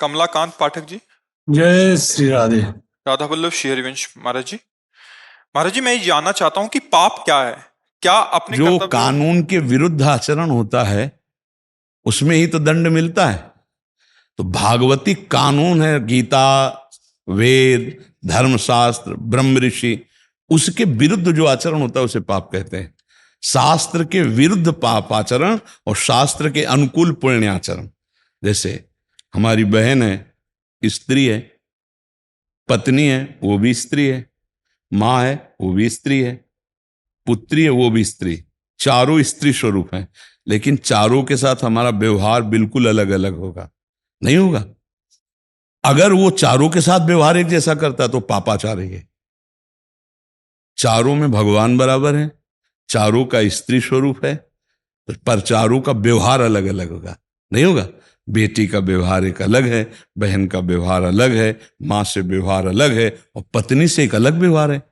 कमलाकांत पाठक जी। जय श्री राधे। राधा वल्लभ श्री हरिवंश महाराज जी। महाराज जी, मैं ये जानना चाहता हूँ कि पाप क्या है। क्या अपने जो कर्तव्य कानून के विरुद्ध आचरण होता है उसमें ही तो दंड मिलता है। तो भागवती कानून है, गीता, वेद, धर्मशास्त्र, ब्रह्म ऋषि, उसके विरुद्ध जो आचरण होता है उसे पाप कहते हैं। शास्त्र के विरुद्ध पाप आचरण और शास्त्र के अनुकूल पुण्य आचरण। जैसे हमारी बहन है, स्त्री है, पत्नी है, वो भी स्त्री है, माँ है, वो भी स्त्री है, पुत्री है, वो भी स्त्री। चारों स्त्री स्वरूप हैं, लेकिन चारों के साथ हमारा व्यवहार बिल्कुल अलग अलग होगा, नहीं होगा। अगर वो चारों के साथ व्यवहार एक जैसा करता तो पापाचारी है। चारों में भगवान बराबर है, चारों का स्त्री स्वरूप है, पर चारों का व्यवहार अलग अलग होगा, नहीं होगा। बेटी का व्यवहार एक अलग है, बहन का व्यवहार अलग है, माँ से व्यवहार अलग है, और पत्नी से एक अलग व्यवहार है।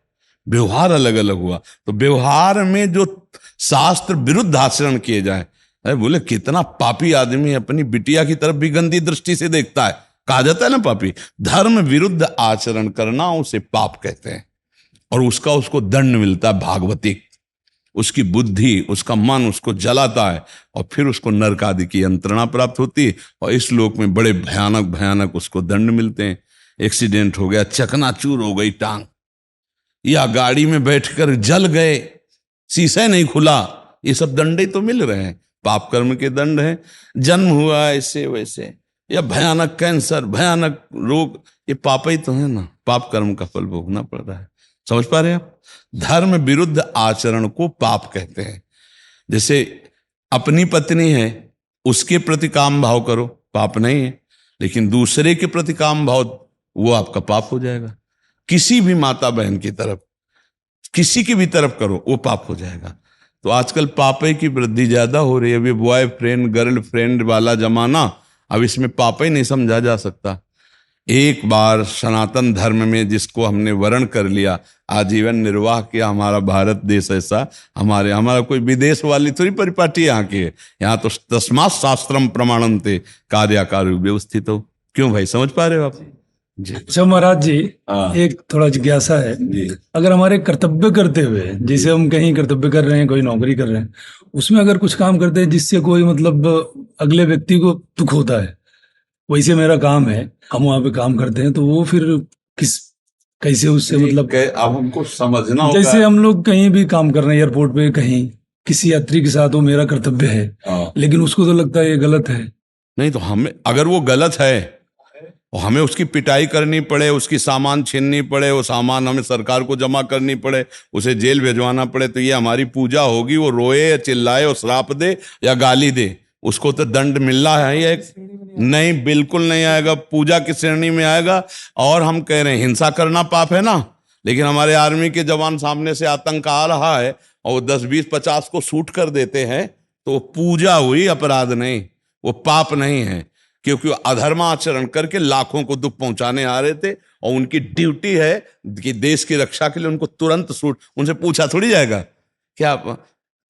व्यवहार अलग अलग हुआ तो व्यवहार में जो शास्त्र विरुद्ध आचरण किए जाए, अरे बोले कितना पापी आदमी अपनी बिटिया की तरफ भी गंदी दृष्टि से देखता है। कहा जाता है ना पापी। धर्म विरुद्ध आचरण करना उसे पाप कहते हैं, और उसको दंड मिलता है भागवतिक। उसकी बुद्धि, उसका मन उसको जलाता है, और फिर उसको नरक आदि की यंत्रणा प्राप्त होती है, और इस लोक में बड़े भयानक भयानक उसको दंड मिलते हैं। एक्सीडेंट हो गया, चकनाचूर हो गई टांग, या गाड़ी में बैठकर जल गए, शीशा नहीं खुला, ये सब दंड ही तो मिल रहे हैं, पाप कर्म के दंड हैं। जन्म हुआ ऐसे वैसे, या भयानक कैंसर, भयानक रोग, ये पाप ही तो है ना, पाप कर्म का फल भोगना पड़ रहा है। समझ पा रहे हैं आप? धर्म विरुद्ध आचरण को पाप कहते हैं। जैसे अपनी पत्नी है, उसके प्रति काम भाव करो, पाप नहीं है, लेकिन दूसरे के प्रति काम भाव, वो आपका पाप हो जाएगा। किसी भी माता बहन की तरफ, किसी की भी तरफ करो, वो पाप हो जाएगा। तो आजकल पापे की वृद्धि ज्यादा हो रही है। अभी बॉयफ्रेंड गर्लफ्रेंड वाला जमाना, अब इसमें पाप ही नहीं समझा जा सकता। एक बार सनातन धर्म में जिसको हमने वर्ण कर लिया, आजीवन निर्वाह किया, हमारा भारत देश ऐसा, हमारा कोई विदेश वाली थोड़ी परिपाटी यहाँ की है। यहाँ तो तस्मात् शास्त्रम प्रमाणन्ते कार्याकार्य व्यवस्थित हो। क्यों भाई, समझ पा रहे हो आप जी? अच्छा महाराज जी, एक थोड़ा जिज्ञासा है जी। अगर हमारे कर्तव्य करते हुए, जैसे हम कहीं कर्तव्य कर रहे हैं, कोई नौकरी कर रहे हैं, उसमें अगर कुछ काम करते हैं जिससे कोई मतलब अगले व्यक्ति को दुख होता है, वैसे मेरा काम है, हम वहां पे काम करते हैं, तो वो फिर कैसे उससे मतलब अब हमको समझना होगा। जैसे हम लोग कहीं भी काम कर रहे हैं, एयरपोर्ट पे कहीं किसी यात्री के साथ, वो मेरा कर्तव्य है, लेकिन उसको तो लगता है ये गलत है। नहीं तो हमें, अगर वो गलत है और हमें उसकी पिटाई करनी पड़े, उसकी सामान छीननी पड़े, वो सामान हमें सरकार को जमा करनी पड़े, उसे जेल भिजवाना पड़े, तो ये हमारी पूजा होगी? वो रोए या चिल्लाए और श्राप दे या गाली दे, उसको तो दंड मिल रहा है या नहीं? बिल्कुल नहीं आएगा, पूजा की श्रेणी में आएगा। और हम कह रहे हैं हिंसा करना पाप है ना, लेकिन हमारे आर्मी के जवान सामने से आतंक आ रहा है और 10 20 50 को शूट कर देते हैं, तो पूजा हुई, अपराध नहीं, वो पाप नहीं है। क्योंकि वो अधर्माचरण करके लाखों को दुख पहुंचाने आ रहे थे, और उनकी ड्यूटी है कि देश की रक्षा के लिए उनको तुरंत शूट, उनसे पूछा थोड़ी जाएगा क्या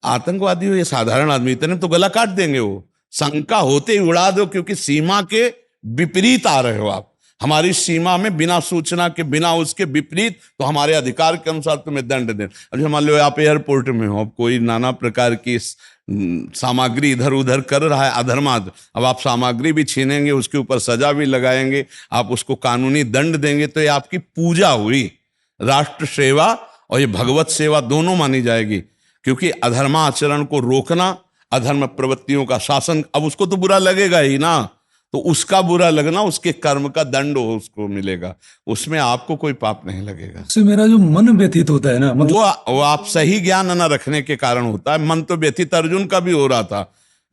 आतंकवादी हो या साधारण आदमी, इतने तो गला काट देंगे। वो शंका होते ही उड़ा दो, क्योंकि सीमा के विपरीत आ रहे हो आप। हमारी सीमा में बिना सूचना के, बिना उसके विपरीत, तो हमारे अधिकार के अनुसार तुम्हें दंड दें। अब मान लो आप एयरपोर्ट में हो, अब कोई नाना प्रकार की सामग्री इधर उधर कर रहा है अधर्माद, अब आप सामग्री भी छीनेंगे, उसके ऊपर सजा भी लगाएंगे, आप उसको कानूनी दंड देंगे, तो ये आपकी पूजा हुई। राष्ट्र सेवा और ये भगवत सेवा दोनों मानी जाएगी, क्योंकि अधर्माचरण को रोकना, अधर्म प्रवृत्तियों का शासन, अब उसको तो बुरा लगेगा ही ना, तो उसका बुरा लगना, उसके कर्म का दंड उसको मिलेगा, उसमें आपको कोई पाप नहीं लगेगा। उससे मेरा जो मन व्यथित होता है ना, मतलब वो आप सही ज्ञान न रखने के कारण होता है। मन तो व्यथित अर्जुन का भी हो रहा था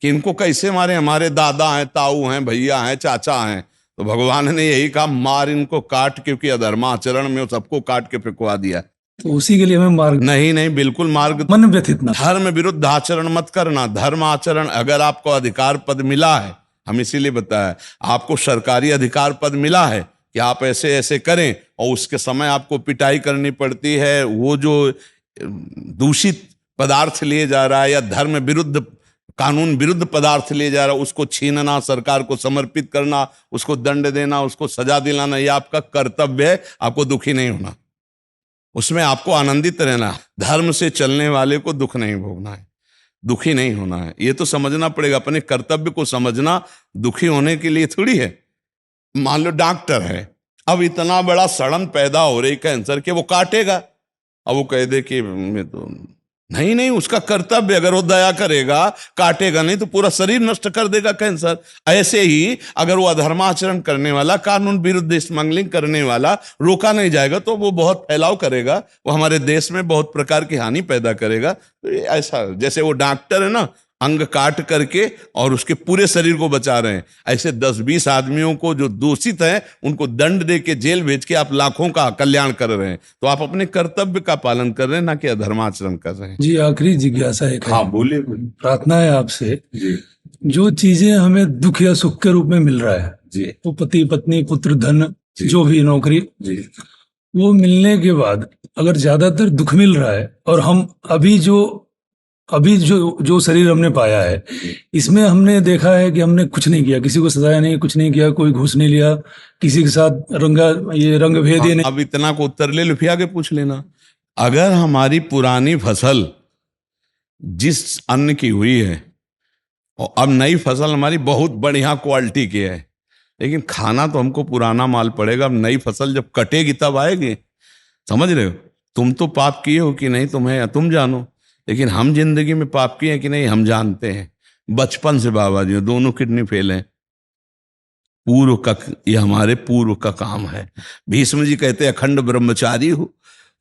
कि इनको कैसे मारे, हमारे दादा हैं, ताऊ हैं, भैया हैं, चाचा हैं, तो भगवान ने यही कहा मार इनको, काट, क्योंकि अधर्माचरण में सबको काट के फेंकवा दिया। तो उसी के लिए हमें मार्ग नहीं, बिल्कुल मार्ग मन व्यथित ना, धर्म विरुद्ध आचरण मत करना। धर्म आचरण, अगर आपको अधिकार पद मिला है, हम इसीलिए बताया, आपको सरकारी अधिकार पद मिला है कि आप ऐसे ऐसे करें, और उसके समय आपको पिटाई करनी पड़ती है, वो जो दूषित पदार्थ लिए जा रहा है या धर्म विरुद्ध कानून विरुद्ध पदार्थ ले जा रहा है उसको छीनना, सरकार को समर्पित करना, उसको दंड देना, उसको सजा दिलाना, ये आपका कर्तव्य है। आपको दुखी नहीं होना, उसमें आपको आनंदित रहना। धर्म से चलने वाले को दुख नहीं भोगना है, दुखी नहीं होना है। ये तो समझना पड़ेगा, अपने कर्तव्य को समझना। दुखी होने के लिए थोड़ी है। मान लो डॉक्टर है, अब इतना बड़ा सड़न पैदा हो रही कैंसर के, वो काटेगा, अब वो कह दे कि मैं तो नहीं, उसका कर्तव्य, अगर वो दया करेगा, काटेगा नहीं तो पूरा शरीर नष्ट कर देगा कैंसर। ऐसे ही अगर वो अधर्माचरण करने वाला, कानून विरुद्ध स्मगलिंग करने वाला रोका नहीं जाएगा तो वो बहुत फैलाव करेगा, वो हमारे देश में बहुत प्रकार की हानि पैदा करेगा। तो ऐसा जैसे वो डॉक्टर है ना, अंग काट करके और उसके पूरे शरीर को बचा रहे हैं, ऐसे 10-20 आदमियों को जो दूषित हैं उनको दंड दे के जेल भेज के आप लाखों का कल्याण कर रहे हैं। तो आप अपने कर्तव्य का पालन कर रहे हैं, ना कि अधर्माचरण कर रहे हैं। जी, आखिरी जिज्ञासा एक है। हाँ बोलिए। प्रार्थना है आपसे जी जो चीजें हमें दुख या सुख के रूप में मिल रहा है, जी वो पति पत्नी पुत्र धन जी। जो भी नौकरी, जी वो मिलने के बाद अगर ज्यादातर दुख मिल रहा है और हम अभी जो शरीर हमने पाया है, इसमें हमने देखा है कि हमने कुछ नहीं किया, किसी को सजाया नहीं, कुछ नहीं किया, कोई घूस नहीं लिया, किसी के साथ रंग भेद ही नहीं। अब इतना को उत्तर ले लो, फिर आगे पूछ लेना। अगर हमारी पुरानी फसल जिस अन्न की हुई है और अब नई फसल हमारी बहुत बढ़िया क्वालिटी की है, लेकिन खाना तो हमको पुराना माल पड़ेगा। अब नई फसल जब कटेगी तब आएगी, समझ रहे हो? तुम तो पाप किए हो कि नहीं तुम जानो, लेकिन हम जिंदगी में पाप किए हैं कि नहीं हम जानते हैं। बचपन से बाबा जी दोनों किडनी फेल हैं। ये हमारे पूर्व का काम है। भीष्म जी कहते हैं अखंड ब्रह्मचारी हो,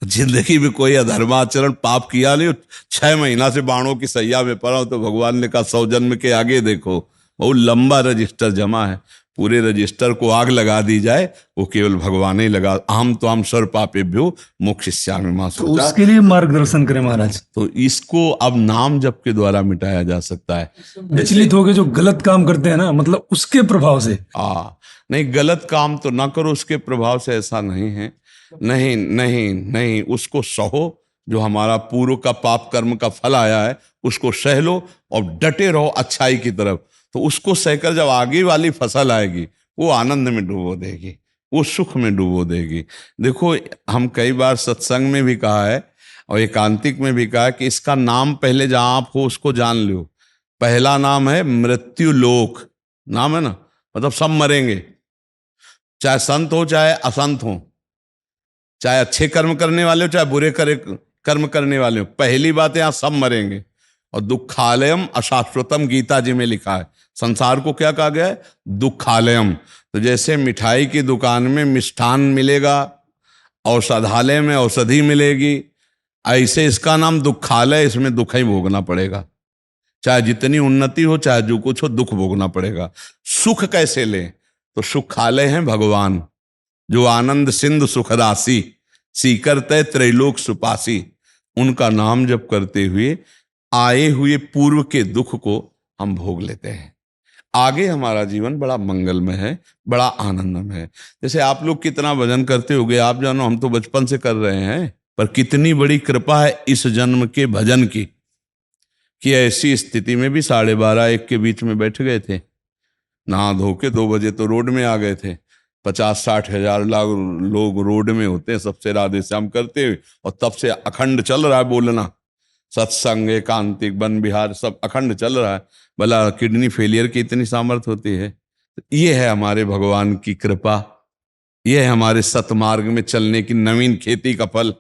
जिंदगी में कोई अधर्माचरण पाप किया नहीं, 6 महीना से बाणों की सैया में पड़ा हो, तो भगवान ने कहा 100 जन्म के आगे देखो, बहुत लंबा रजिस्टर जमा है। पूरे रजिस्टर को आग लगा दी जाए, वो केवल भगवान ही लगा। अहम तो हम सर्व पापेभ्यो मोक्षयिष्यामि मां तो उसके लिए मार्गदर्शन करें महाराज। तो इसको अब नाम जप के द्वारा मिटाया जा सकता है। विचलित हो गए जो गलत काम करते हैं ना, मतलब उसके प्रभाव से। नहीं, गलत काम तो ना करो उसके प्रभाव से, ऐसा नहीं है। नहीं नहीं नहीं, उसको सहो। जो हमारा पूर्व का पाप कर्म का फल आया है उसको सह लो और डटे रहो अच्छाई की तरफ। तो उसको सहकर जब आगे वाली फसल आएगी वो आनंद में डुबो देगी, वो सुख में डुबो देगी। देखो, हम कई बार सत्संग में भी कहा है और एकांतिक में भी कहा है कि इसका नाम पहले जहां आप हो उसको जान लो। पहला नाम है मृत्यु लोक, नाम है ना, मतलब सब मरेंगे, चाहे संत हो चाहे असंत हो, चाहे अच्छे कर्म करने वाले हो चाहे बुरे कर्म करने वाले हो। पहली बात है, यहां सब मरेंगे। और दुखालयम अशाश्वतम, गीता जी में लिखा है। संसार को क्या कहा गया है? दुखालयम। तो जैसे मिठाई की दुकान में मिष्ठान मिलेगा, औषधालय में औषधि मिलेगी, ऐसे इसका नाम दुखालय, इसमें दुख ही भोगना पड़ेगा। चाहे जितनी उन्नति हो चाहे जो कुछ हो, दुख भोगना पड़ेगा। सुख कैसे लें? तो सुखालय है भगवान, जो आनंद सिंधु सुख राशि, सीकर तय त्रैलोक सुपासी। उनका नाम जप करते हुए आए हुए पूर्व के दुख को हम भोग लेते हैं। आगे हमारा जीवन बड़ा मंगलमय है, बड़ा आनंदमय है। जैसे आप लोग कितना भजन करते होगे आप जानो, हम तो बचपन से कर रहे हैं, पर कितनी बड़ी कृपा है इस जन्म के भजन की कि ऐसी स्थिति में भी 12:30-1 के बीच में बैठ गए थे, नहा धो के 2 बजे तो रोड में आ गए थे। 50-60 हजार लोग रोड में होते हैं, सबसे राधे श्याम करते हुए, और तब से अखंड चल रहा है बोलना, सत्संग एकांतिक वन विहार सब अखंड चल रहा है। भला किडनी फेलियर की इतनी सामर्थ्य होती है? ये है हमारे भगवान की कृपा, ये है हमारे सतमार्ग में चलने की नवीन खेती का फल।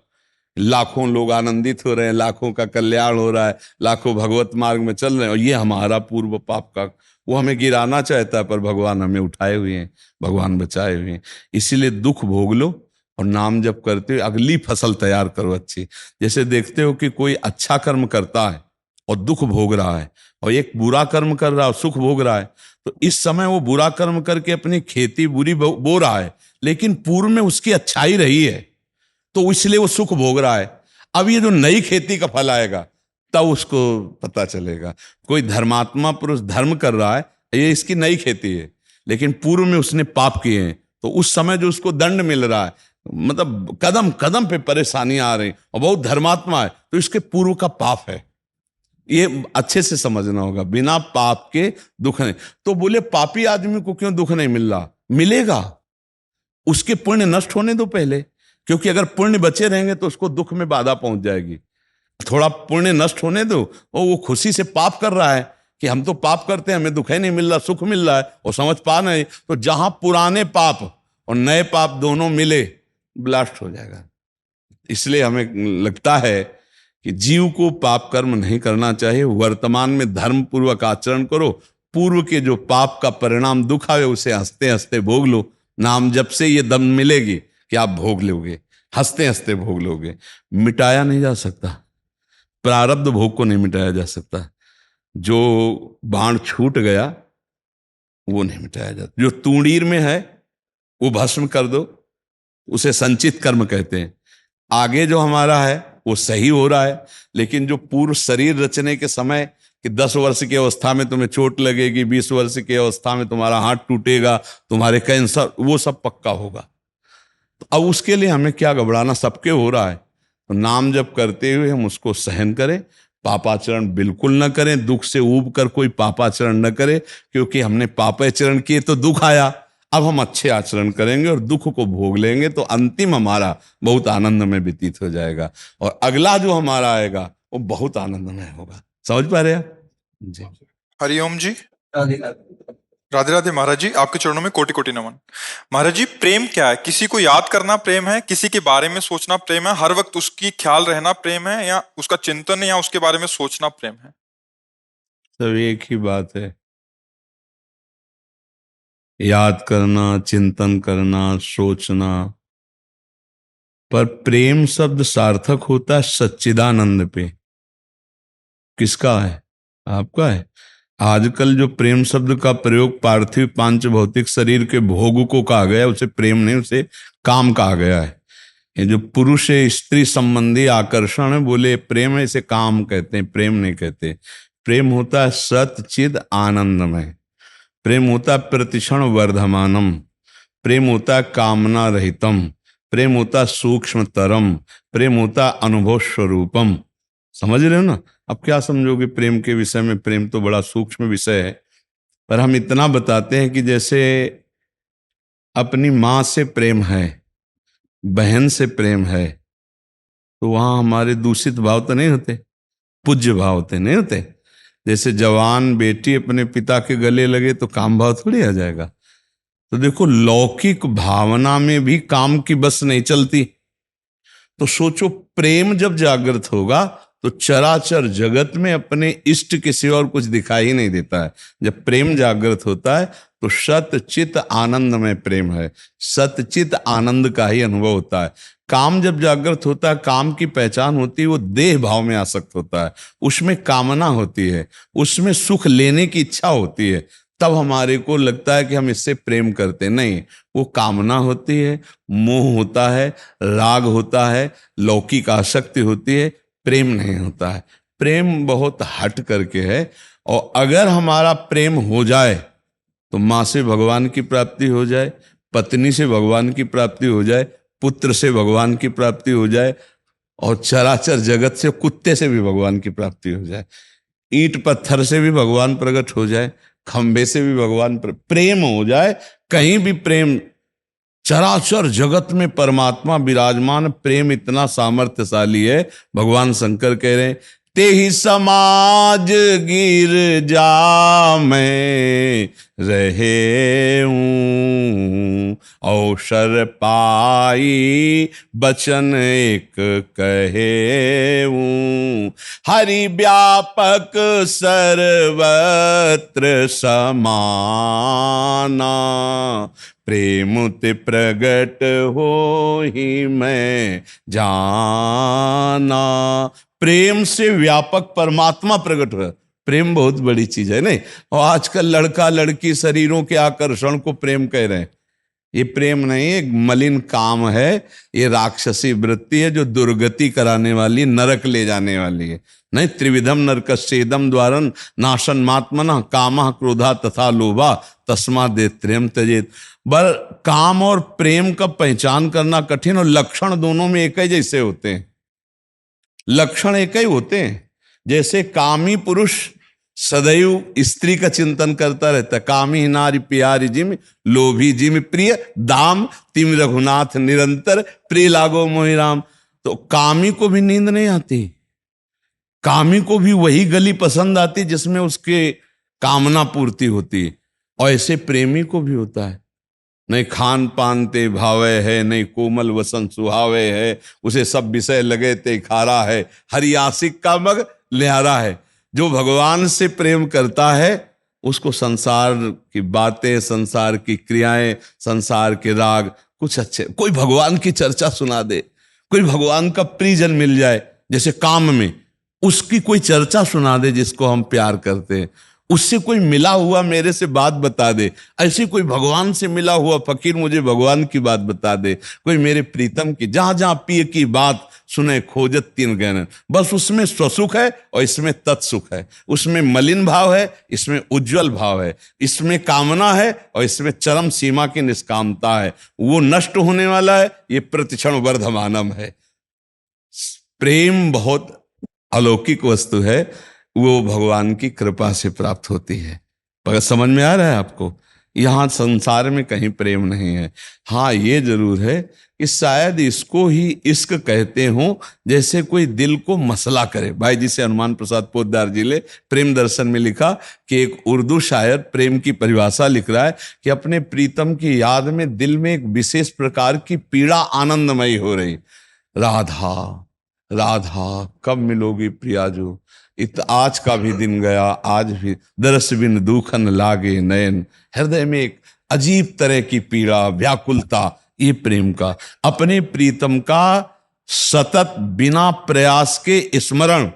लाखों लोग आनंदित हो रहे हैं, लाखों का कल्याण हो रहा है, लाखों भगवत मार्ग में चल रहे हैं। और ये हमारा पूर्व पाप का, वो हमें गिराना चाहता है पर भगवान हमें उठाए हुए हैं, भगवान बचाए हुए हैं। इसीलिए दुख भोग लो और नाम जप करते हुए अगली फसल तैयार करो अच्छी। जैसे देखते हो कि कोई अच्छा कर्म करता है और दुख भोग रहा है, और एक बुरा कर्म कर रहा है और सुख भोग रहा है, तो इस समय वो बुरा कर्म करके अपनी खेती बुरी बो रहा है, लेकिन पूर्व में उसकी अच्छाई रही है तो इसलिए वो सुख भोग रहा है। अब ये जो नई खेती का फल आएगा तब उसको पता चलेगा। कोई धर्मात्मा पुरुष धर्म कर रहा है, ये इसकी नई खेती है, लेकिन पूर्व में उसने पाप किए हैं, तो उस समय जो उसको दंड मिल रहा है, मतलब कदम कदम पे परेशानियां आ रही और बहुत धर्मात्मा है, तो इसके पूर्व का पाप है। ये अच्छे से समझना होगा। बिना पाप के दुख नहीं। तो बोले पापी आदमी को क्यों दुख नहीं मिल रहा? मिलेगा, उसके पुण्य नष्ट होने दो पहले, क्योंकि अगर पुण्य बचे रहेंगे तो उसको दुख में बाधा पहुंच जाएगी। थोड़ा पुण्य नष्ट होने दो, और वो खुशी से पाप कर रहा है कि हम तो पाप करते हैं, हमें दुख ही नहीं मिल रहा, सुख मिल रहा है, और समझ पा नहीं। तो जहां पुराने पाप और नए पाप दोनों मिले, ब्लास्ट हो जाएगा। इसलिए हमें लगता है कि जीव को पाप कर्म नहीं करना चाहिए। वर्तमान में धर्म पूर्वक आचरण करो, पूर्व के जो पाप का परिणाम दुख आवे उसे हंसते हंसते भोग लो। नाम जब से ये दम मिलेगी कि आप भोग लोगे, हंसते हंसते भोग लोगे। मिटाया नहीं जा सकता, प्रारब्ध भोग को नहीं मिटाया जा सकता। जो बाण छूट गया वो नहीं मिटाया जाता। जो तूणीर में है वो भस्म कर दो, उसे संचित कर्म कहते हैं। आगे जो हमारा है वो सही हो रहा है, लेकिन जो पूर्व शरीर रचने के समय कि 10 वर्ष की अवस्था में तुम्हें चोट लगेगी, 20 वर्ष की अवस्था में तुम्हारा हाथ टूटेगा, तुम्हारे कैंसर, वो सब पक्का होगा। तो अब उसके लिए हमें क्या घबराना, सबके हो रहा है। तो नाम जप करते हुए हम उसको सहन करें, पापाचरण बिल्कुल न करें, दुख से ऊब कर कोई पापाचरण न करे, क्योंकि हमने पापाचरण किए तो दुख आया। अब हम अच्छे आचरण करेंगे और दुख को भोग लेंगे, तो अंतिम हमारा बहुत आनंद में व्यतीत हो जाएगा, और अगला जो हमारा आएगा वो बहुत आनंदमय होगा। समझ पा रहे हैं जी? हरिओम जी। राधे राधे महाराज जी, आपके चरणों में कोटि कोटि नमन। महाराज जी, प्रेम क्या है? किसी को याद करना प्रेम है, किसी के बारे में सोचना प्रेम है, हर वक्त उसकी ख्याल रहना प्रेम है, या उसका चिंतन या उसके बारे में सोचना प्रेम है? सब एक ही बात है। याद करना, चिंतन करना, सोचना, पर प्रेम शब्द सार्थक होता है सच्चिदानंद पे। किसका है? आपका है। आजकल जो प्रेम शब्द का प्रयोग पार्थिव पांच भौतिक शरीर के भोग को कहा गया, उसे प्रेम नहीं, उसे काम कहा गया है। ये जो पुरुष स्त्री संबंधी आकर्षण है, बोले प्रेम है, इसे काम कहते हैं, प्रेम नहीं कहते। प्रेम होता है सत चिद आनंदमय, प्रेम होता है प्रतिक्षण वर्धमानम, प्रेम होता है कामना रहितम, प्रेम होता है सूक्ष्मतरम, प्रेम होता है अनुभव स्वरूपम। समझ रहे हो ना? अब क्या समझोगे प्रेम के विषय में? प्रेम तो बड़ा सूक्ष्म विषय है, पर हम इतना बताते हैं कि जैसे अपनी माँ से प्रेम है, बहन से प्रेम है, तो वहां हमारे दूषित भाव तो नहीं होते, पूज्य भाव होते नहीं होते। जैसे जवान बेटी अपने पिता के गले लगे तो काम भाव थोड़ी आ जाएगा। तो देखो, लौकिक भावना में भी काम की बस नहीं चलती। तो सोचो, प्रेम जब जागृत होगा तो चराचर जगत में अपने इष्ट के सिवा और कुछ दिखाई ही नहीं देता है। जब प्रेम जागृत होता है तो सतचित आनंद में प्रेम है, सतचित आनंद का ही अनुभव होता है। काम जब जागृत होता है, काम की पहचान होती है, वो देह भाव में आसक्त होता है, उसमें कामना होती है, उसमें सुख लेने की इच्छा होती है। तब हमारे को लगता है कि हम इससे प्रेम करते नहीं, वो कामना होती है, मोह होता है, राग होता है, लौकिक आसक्ति होती है, प्रेम नहीं होता है। प्रेम बहुत हट करके है, और अगर हमारा प्रेम हो जाए तो माँ से भगवान की प्राप्ति हो जाए, पत्नी से भगवान की प्राप्ति हो जाए, पुत्र से भगवान की प्राप्ति हो जाए, और चराचर जगत से, कुत्ते से भी भगवान की प्राप्ति हो जाए, ईंट पत्थर से भी भगवान प्रकट हो जाए, खंबे से भी भगवान प्रेम हो जाए, कहीं भी प्रेम। चराचर जगत में परमात्मा विराजमान, प्रेम इतना सामर्थ्यशाली है। भगवान शंकर कह रहे हैं, तेहि समाज गिरजा में रहे हूँ, अवसर पाई बचन एक कहे हूँ, हरि व्यापक सर्वत्र समाना, प्रेम ते प्रगट हो ही मैं जाना। प्रेम से व्यापक परमात्मा प्रकट हो। प्रेम बहुत बड़ी चीज है नहीं? और आजकल लड़का लड़की शरीरों के आकर्षण को प्रेम कह रहे हैं। ये प्रेम नहीं, एक मलिन काम है, ये राक्षसी वृत्ति है जो दुर्गति कराने वाली, नरक ले जाने वाली है। नहीं, त्रिविधम नरकस्येदम द्वारन नाशन मात्मना कामः क्रोधा तथा लोभा तस्मा दे त्रेम त्यजेत। बल काम और प्रेम का पहचान करना कठिन, और लक्षण दोनों में एक ही जैसे होते हैं, लक्षण एक ही होते हैं। जैसे कामी पुरुष सदैव स्त्री का चिंतन करता रहता, कामी नारी प्यारी जिम, लोभी जिम प्रिय दाम, तिम रघुनाथ निरंतर, प्रिय लागो मोहि राम। तो कामी को भी नींद नहीं आती, कामी को भी वही गली पसंद आती जिसमें उसके कामना पूर्ति होती, और ऐसे प्रेमी को भी होता है। नहीं खान पान ते भावे है, नहीं कोमल वसन सुहावे है, उसे सब विषय लगे ते खारा है, हरि आशिक का मग लिहारा है। जो भगवान से प्रेम करता है उसको संसार की बातें, संसार की क्रियाएं, संसार के राग कुछ अच्छे, कोई भगवान की चर्चा सुना दे, कोई भगवान का प्रियजन मिल जाए, जैसे काम में उसकी कोई चर्चा सुना दे जिसको हम प्यार करते हैं, उससे कोई मिला हुआ मेरे से बात बता दे, ऐसे कोई भगवान से मिला हुआ फकीर मुझे भगवान की बात बता दे, कोई मेरे प्रीतम की, जहां जहां पिय की बात सुने खोजत तीन गहन, बस उसमें स्वसुख है और इसमें तत्सुख है, उसमें मलिन भाव है, इसमें उज्जवल भाव है, इसमें कामना है और इसमें चरम सीमा की निष्कामता है। वो नष्ट होने वाला है, ये प्रतिक्षण वर्धमानम है। प्रेम बहुत अलौकिक वस्तु है, वो भगवान की कृपा से प्राप्त होती है। पर समझ में आ रहा है आपको, यहां संसार में कहीं प्रेम नहीं है। हाँ ये जरूर है कि शायद इसको ही इश्क कहते हो, जैसे कोई दिल को मसला करे। भाई जिसे हनुमान प्रसाद पोद्दार जी ने प्रेम दर्शन में लिखा कि एक उर्दू शायर प्रेम की परिभाषा लिख रहा है कि अपने प्रीतम की याद में दिल में एक विशेष प्रकार की पीड़ा आनंदमयी हो रही, राधा राधा कब मिलोगी प्रियाजू, आज का भी दिन गया आज भी दरस बिन दुखन लागे नयन। हृदय में एक अजीब तरह की पीड़ा, व्याकुलता, ये प्रेम का, अपने प्रीतम का सतत बिना प्रयास के स्मरण,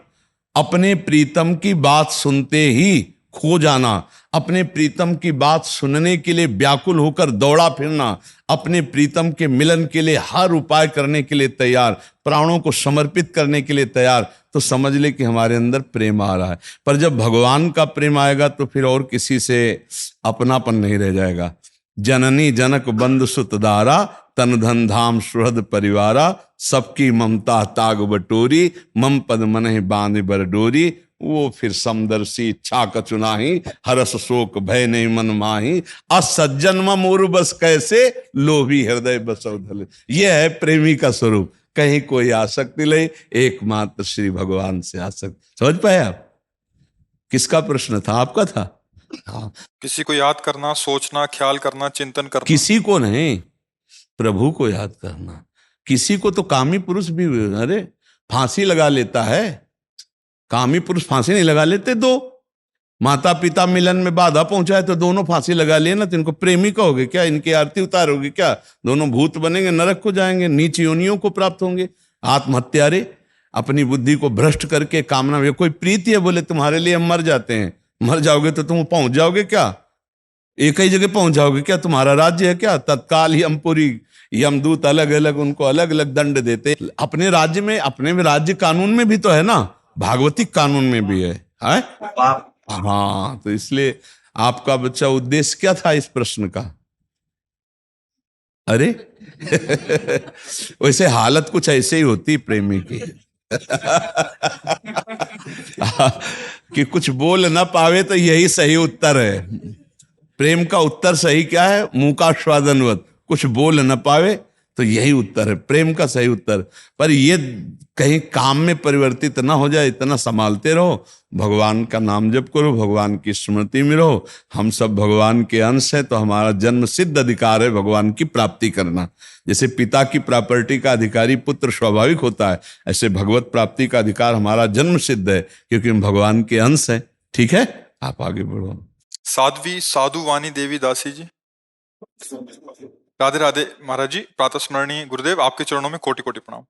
अपने प्रीतम की बात सुनते ही खो जाना, अपने प्रीतम की बात सुनने के लिए व्याकुल होकर दौड़ा फिरना, अपने प्रीतम के मिलन के लिए हर उपाय करने के लिए तैयार, प्राणों को समर्पित करने के लिए तैयार, तो समझ ले कि हमारे अंदर प्रेम आ रहा है। पर जब भगवान का प्रेम आएगा तो फिर और किसी से अपनापन नहीं रह जाएगा। जननी जनक बंधु सुत दारा, तन धन धाम सुहृद परिवारा, सबकी ममता ताग बटोरी, मम पद मनहि बांध बर डोरी। वो फिर समदर्शी इच्छा कचुनाही, हरस शोक भय नहीं मन माही, असज्जन मोरु बस कैसे, लोभी हृदय बसौधल। ये है प्रेमी का स्वरूप। कहीं कोई आसक्ति ले, एकमात्र श्री भगवान से आसक्ति। समझ पाए आप? किसका प्रश्न था? आपका था। हाँ। किसी को याद करना, सोचना, ख्याल करना, चिंतन करना। किसी को नहीं, प्रभु को याद करना। किसी को तो कामी पुरुष भी अरे फांसी लगा लेता है, कामी पुरुष फांसी नहीं लगा लेते। दो माता पिता मिलन में बाधा पहुंचाए तो दोनों फांसी लगा लिए ना, तो इनको प्रेमी कहोगे क्या? इनकी आरती उतारोगे क्या? दोनों भूत बनेंगे, नरक को जाएंगे, नीच योनियों को प्राप्त होंगे। आत्महत्यारे अपनी बुद्धि को भ्रष्ट करके कामना में, कोई प्रीति है बोले तुम्हारे लिए हम मर जाते हैं, मर जाओगे तो तुम पहुंच जाओगे क्या? एक ही जगह पहुंच जाओगे क्या? तुम्हारा राज्य है क्या? तत्काल यमपुरी यमदूत अलग अलग, उनको अलग अलग दंड देते। अपने राज्य में, अपने में राज्य कानून में भी तो है ना, भागवतिक कानून में भी है। हाँ, तो इसलिए आपका बच्चा उद्देश्य क्या था इस प्रश्न का? अरे वैसे हालत कुछ ऐसे ही होती प्रेमी की कि कुछ बोल ना पावे तो यही सही उत्तर है। प्रेम का उत्तर सही क्या है? मुंह का स्वादनवत, कुछ बोल न पावे तो यही उत्तर है प्रेम का सही उत्तर। पर ये कहीं काम में परिवर्तित ना हो जाए, इतना संभालते रहो, भगवान का नाम जप करो, भगवान की स्मृति में रहो। हम सब भगवान के अंश हैं, तो हमारा जन्म सिद्ध अधिकार है भगवान की प्राप्ति करना। जैसे पिता की प्रॉपर्टी का अधिकारी पुत्र स्वाभाविक होता है, ऐसे भगवत प्राप्ति का अधिकार हमारा जन्म सिद्ध है, क्योंकि हम भगवान के अंश हैं। ठीक है, आप आगे बढ़ो। साध्वी साधु वाणी देवी दासी जी, राधे राधे महाराज जी। प्रातः स्मरणीय गुरुदेव, आपके चरणों में कोटि कोटि प्रणाम।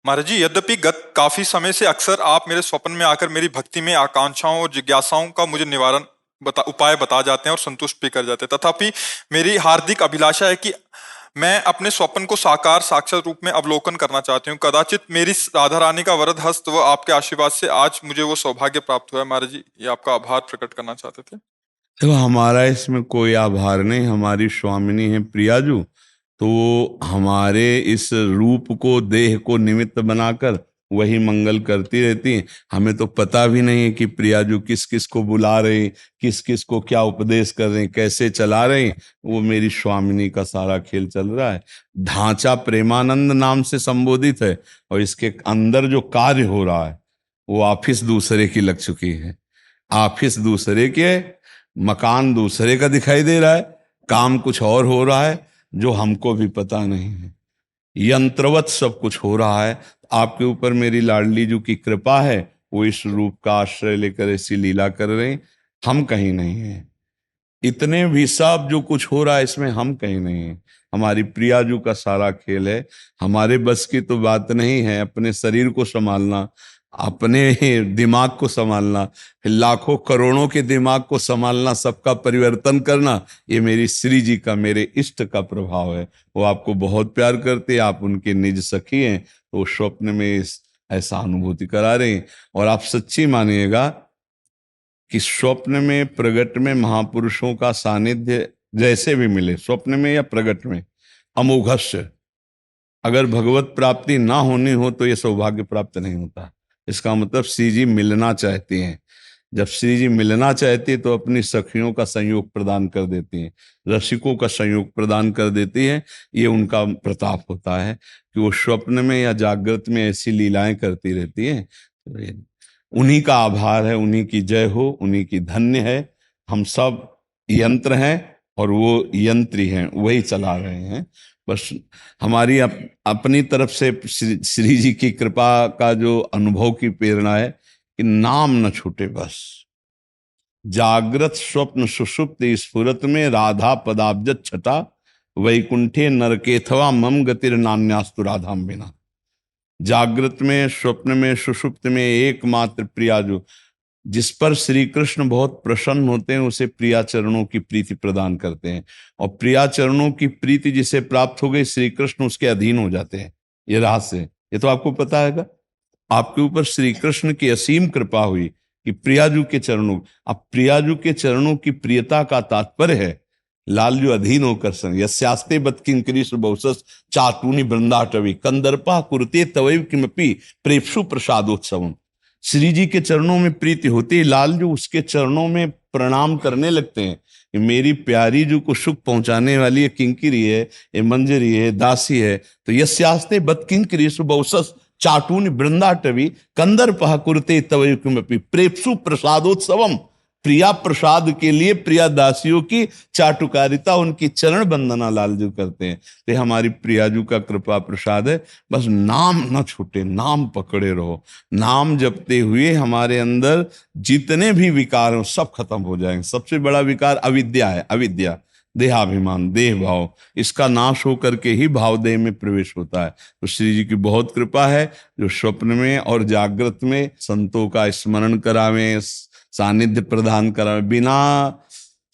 महाराज जी, यद्यपि गत काफी समय से अक्सर आप मेरे स्वप्न में आकर मेरी भक्ति में आकांक्षाओं और जिज्ञासाओं का मुझे निवारण उपाय बता जाते हैं और संतुष्ट भी कर जाते हैं, तथापि मेरी हार्दिक अभिलाषा है कि मैं अपने स्वप्न को साकार साक्षात रूप में अवलोकन करना चाहती हूँ। कदाचित मेरी राधा रानी का वरद हस्त व आपके आशीर्वाद से आज मुझे वो सौभाग्य प्राप्त हुआ है। महाराज जी, ये आपका आभार प्रकट करना चाहते थे। देखो, हमारा इसमें कोई आभार नहीं, हमारी स्वामिनी है प्रियाजू, तो हमारे इस रूप को, देह को निमित्त बनाकर वही मंगल करती रहती हैं। हमें तो पता भी नहीं है कि प्रियाजू किस किस को बुला रहे हैं, किस किस को क्या उपदेश कर रहे हैं, कैसे चला रहे हैं। वो मेरी स्वामिनी का सारा खेल चल रहा है। ढांचा प्रेमानंद नाम से संबोधित है और इसके अंदर जो कार्य हो रहा है वो ऑफिस दूसरे की लग चुकी है। ऑफिस दूसरे के, मकान दूसरे का दिखाई दे रहा है, काम कुछ और हो रहा है जो हमको भी पता नहीं है। यंत्रवत सब कुछ हो रहा है। आपके ऊपर मेरी लाडली जी की कृपा है, वो इस रूप का आश्रय लेकर ऐसी लीला कर रहे हैं। हम कहीं नहीं हैं, इतने भी सब जो कुछ हो रहा है इसमें हम कहीं नहीं हैं। हमारी प्रियाजू का सारा खेल है। हमारे बस की तो बात नहीं है अपने शरीर को संभालना, अपने दिमाग को संभालना, फिर लाखों करोड़ों के दिमाग को संभालना, सबका परिवर्तन करना। ये मेरी श्री जी का, मेरे इष्ट का प्रभाव है। वो आपको बहुत प्यार करते हैं, आप उनके निज सखी हैं, तो वो स्वप्न में ऐसा अनुभूति करा रहे हैं। और आप सच्ची मानिएगा कि स्वप्न में प्रगट में महापुरुषों का सानिध्य जैसे भी मिले, स्वप्न में या प्रगट में, अमोघस्य। अगर भगवत प्राप्ति ना होनी हो तो यह सौभाग्य प्राप्त नहीं होता। इसका मतलब श्री जी मिलना चाहती हैं। जब श्री जी मिलना चाहती है तो अपनी सखियों का संयोग प्रदान कर देती हैं, रसिकों का संयोग प्रदान कर देती है। ये उनका प्रताप होता है कि वो स्वप्न में या जागृत में ऐसी लीलाएं करती रहती हैं। उन्हीं का आभार है, उन्हीं की जय हो, उन्हीं की धन्य है। हम सब यंत्र हैं और वो यंत्री हैं, वही चला रहे हैं। बस हमारी अपनी तरफ से श्री जी की कृपा का जो अनुभव की प्रेरणा है कि नाम न छूटे। बस जागृत स्वप्न सुषुप्त स्फुरत में राधा पदाब्ज छटा, वैकुंठे नरकेथवा मम गतिर नान्यास्तु राधाम बिना। जागृत में, स्वप्न में, सुषुप्त में एकमात्र प्रियाजू जिस पर श्री कृष्ण बहुत प्रसन्न होते हैं, उसे प्रिया चरणों की प्रीति प्रदान करते हैं। और प्रिया चरणों की प्रीति जिसे प्राप्त हो गई, श्री कृष्ण उसके अधीन हो जाते हैं। ये रहस्य, ये तो आपको पता है। आपके ऊपर श्री कृष्ण की असीम कृपा हुई कि प्रियाजू के चरणों, अब प्रियाजू के चरणों की प्रियता का तात्पर्य है लालजू अधीन होकर संग यस्यास्ते बत्किंकरीश बहुसस चाटूनी वृंदाटवी कंदर्पा कुरते तवैव किमपि प्रेप्सु प्रसादोत्सवम। श्री जी के चरणों में प्रीति होती है, लालजू उसके चरणों में प्रणाम करने लगते हैं कि मेरी प्यारी जो को सुख पहुंचाने वाली है, किंकिरी है, ये मंजरी है, दासी है। तो यस्यास्ते बत्किंकरीश बहुसस चाटून वृंदाटवी कंदर्पः कुरते तवैव किमपि प्रेप्सु प्रसादोत्सवम। प्रिया प्रसाद के लिए प्रिया दासियों की चाटुकारिता, उनकी चरण वंदना लालजू करते हैं। तो हमारी प्रियाजू का कृपा प्रसाद है। बस नाम न छूटे, नाम पकड़े रहो। नाम जपते हुए हमारे अंदर जितने भी विकार हो सब खत्म हो जाएंगे। सबसे बड़ा विकार अविद्या है, अविद्या, देहाभिमान, देह भाव, इसका नाश होकर के ही भाव देह में प्रवेश होता है। तो श्री जी की बहुत कृपा है जो स्वप्न में और जागृत में संतों का स्मरण करावे, सानिध्य प्रदान करावे। बिना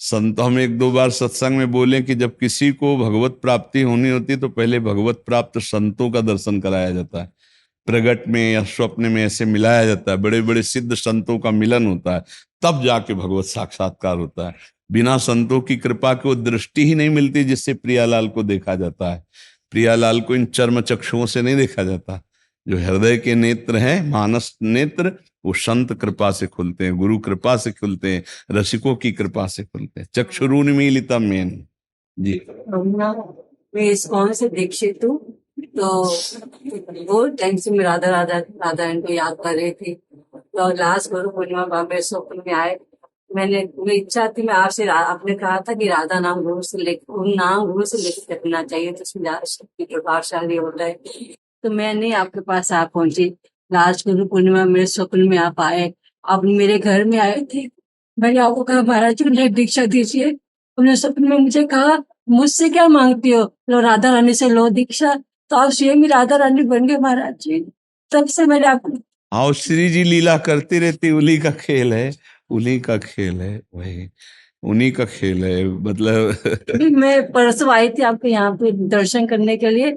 संत, हम एक दो बार सत्संग में बोले कि जब किसी को भगवत प्राप्ति होनी होती है तो पहले भगवत प्राप्त संतों का दर्शन कराया जाता है। प्रगट में या स्वप्न में ऐसे मिलाया जाता है, बड़े बड़े सिद्ध संतों का मिलन होता है, तब जाके भगवत साक्षात्कार होता है। बिना संतों की कृपा की वो दृष्टि ही नहीं मिलती जिससे प्रियालाल को देखा जाता है। प्रियालाल को इन चर्म चक्षुओं से नहीं देखा जाता। जो हृदय के नेत्र हैं, मानस नेत्र, वो संत कृपा से खुलते हैं, गुरु कृपा से खुलते हैं, रसिकों की कृपा से खुलते हैं। चक्षुरुन्मीलितम मेन जी। मैं इस्कॉन से दीक्षित हूँ, तो वो टाइम से मैं राधा राधा राधा को याद कर रही थी। तो लास्ट गुरु पूर्णिमा बॉम्बे स्वप्न में आए। मेरी इच्छा थी, मैं आपसे आपने कहा था कि राधा नाम गुरु से लेकर रखना चाहिए, तो उसमें शक्ति प्रभावशाली होता है। तो मैं नहीं आपके पास आ पहुंची। लास्ट गुरु पूर्णिमा मेरे स्वप्न में आप आए, आप मेरे घर में आए थे। मैंने आपको कहा महाराज जी मुझे दीक्षा दीजिए। उन्होंने स्वप्न में मुझे कहा मुझसे क्या मांगती हो, लो राधा रानी से लो दीक्षा। तो आप स्वयं ही राधा रानी बन गए महाराज जी। तब से मैंने आपको, आओ श्री जी लीला करती रहती, उन्हीं का खेल है, उन्हीं का खेल है, वही उन्हीं का खेल है। मतलब मैं परसों आई थी आपके यहाँ पे दर्शन करने के लिए।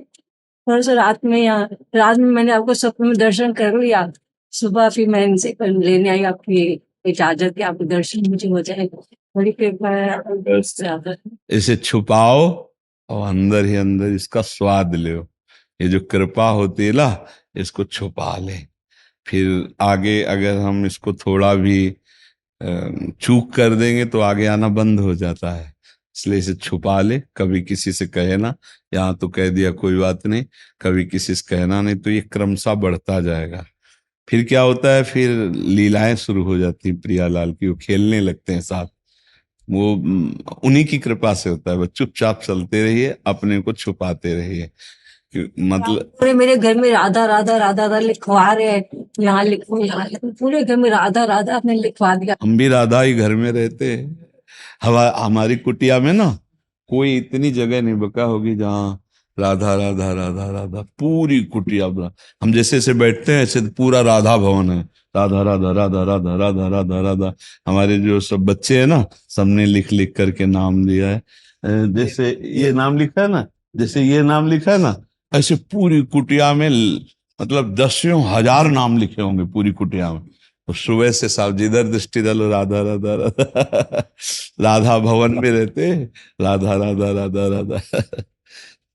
परसों रात में मैंने आपको स्वप्न में दर्शन कर लिया। सुबह फिर मैं इनसे लेने आई आपकी इजाजत के आपके दर्शन मुझे हो जाए। बड़ी कृपा है। इसे छुपाओ और अंदर ही अंदर इसका स्वाद लो। ये जो कृपा होती है ना, इसको छुपा ले। फिर आगे अगर हम इसको थोड़ा भी चूक कर देंगे तो आगे आना बंद हो जाता है। इसलिए इसे छुपा ले, कभी किसी से कहे ना। यहाँ तो कह दिया कोई बात नहीं, कभी किसी से कहना नहीं, तो ये क्रमशः बढ़ता जाएगा। फिर क्या होता है, फिर लीलाएं शुरू हो जाती हैं प्रियालाल की, वो खेलने लगते हैं साथ। वो उन्हीं की कृपा से होता है। बस चुपचाप चलते रहिए, अपने को छुपाते रहिए। मतलब पूरे मेरे घर में राधा राधा राधा राधा लिखवा रहे हैं, यहाँ लिखो यहाँ लिखो, पूरे घर में राधा राधा आपने लिखवा दिया। हम भी राधा ही घर में रहते हैं। हमारी कुटिया में ना कोई इतनी जगह नहीं बका होगी जहाँ राधा राधा राधा राधा पूरी कुटिया हम जैसे ऐसे बैठते हैं ऐसे पूरा राधा भवन है। राधा राधा राधा राधा राधा राधा राधा। हमारे जो सब बच्चे हैं ना, सबने लिख लिख करके नाम दिया है। जैसे ये नाम लिखा है ना, जैसे ये नाम लिखा है ना, ऐसे पूरी कुटिया में मतलब दसियों हजार नाम लिखे होंगे पूरी कुटिया में। तो सुबह से साहब जिधर दृष्टि डालो राधा राधा राधा राधा भवन में रहते, राधा राधा राधा राधा।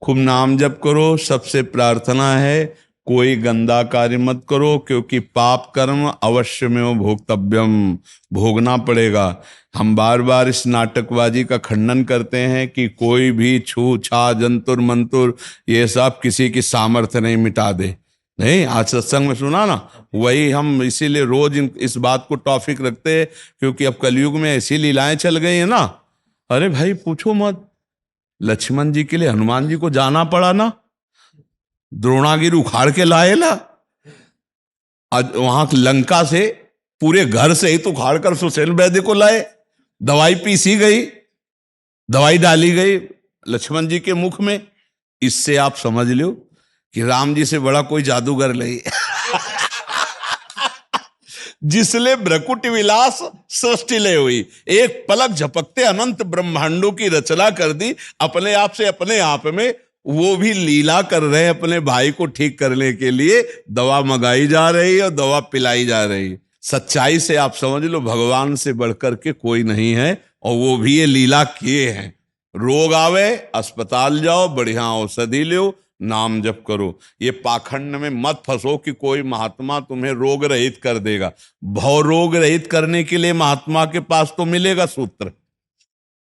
खूब नाम जप करो। सबसे प्रार्थना है कोई गंदा कार्य मत करो, क्योंकि पाप कर्म अवश्य में भोक्तव्यम, भोगना पड़ेगा। हम बार बार इस नाटकबाजी का खंडन करते हैं कि कोई भी छू छा जंतुर मंतुर ये सब किसी की सामर्थ्य नहीं मिटा दे। नहीं, आज सत्संग में सुना ना, वही हम इसीलिए रोज इस बात को टॉपिक रखते हैं, क्योंकि अब कलयुग में ऐसी लीलाएं चल गई है ना। अरे भाई पूछो मत, लक्ष्मण जी के लिए हनुमान जी को जाना पड़ा ना, द्रोणागिरी उखाड़ के लाए ला। आज वहां लंका से पूरे घर से ही तो उखाड़ कर सुशेल वैद्य को लाए। दवाई पीसी गई, दवाई डाली गई लक्ष्मण जी के मुख में। इससे आप समझ लो कि राम जी से बड़ा कोई जादूगर नहीं। जिसले भ्रकुट विलास सृष्टि ले हुई, एक पलक झपकते अनंत ब्रह्मांडों की रचना कर दी अपने आप से अपने आप में। वो भी लीला कर रहे हैं अपने भाई को ठीक करने के लिए। दवा मंगाई जा रही है और दवा पिलाई जा रही है। सच्चाई से आप समझ लो भगवान से बढ़कर के कोई नहीं है, और वो भी ये लीला किए हैं। रोग आवे अस्पताल जाओ, बढ़िया औषधि लो, नाम जप करो। ये पाखंड में मत फंसो कि कोई महात्मा तुम्हें रोग रहित कर देगा। भव रोग रहित करने के लिए महात्मा के पास तो मिलेगा सूत्र,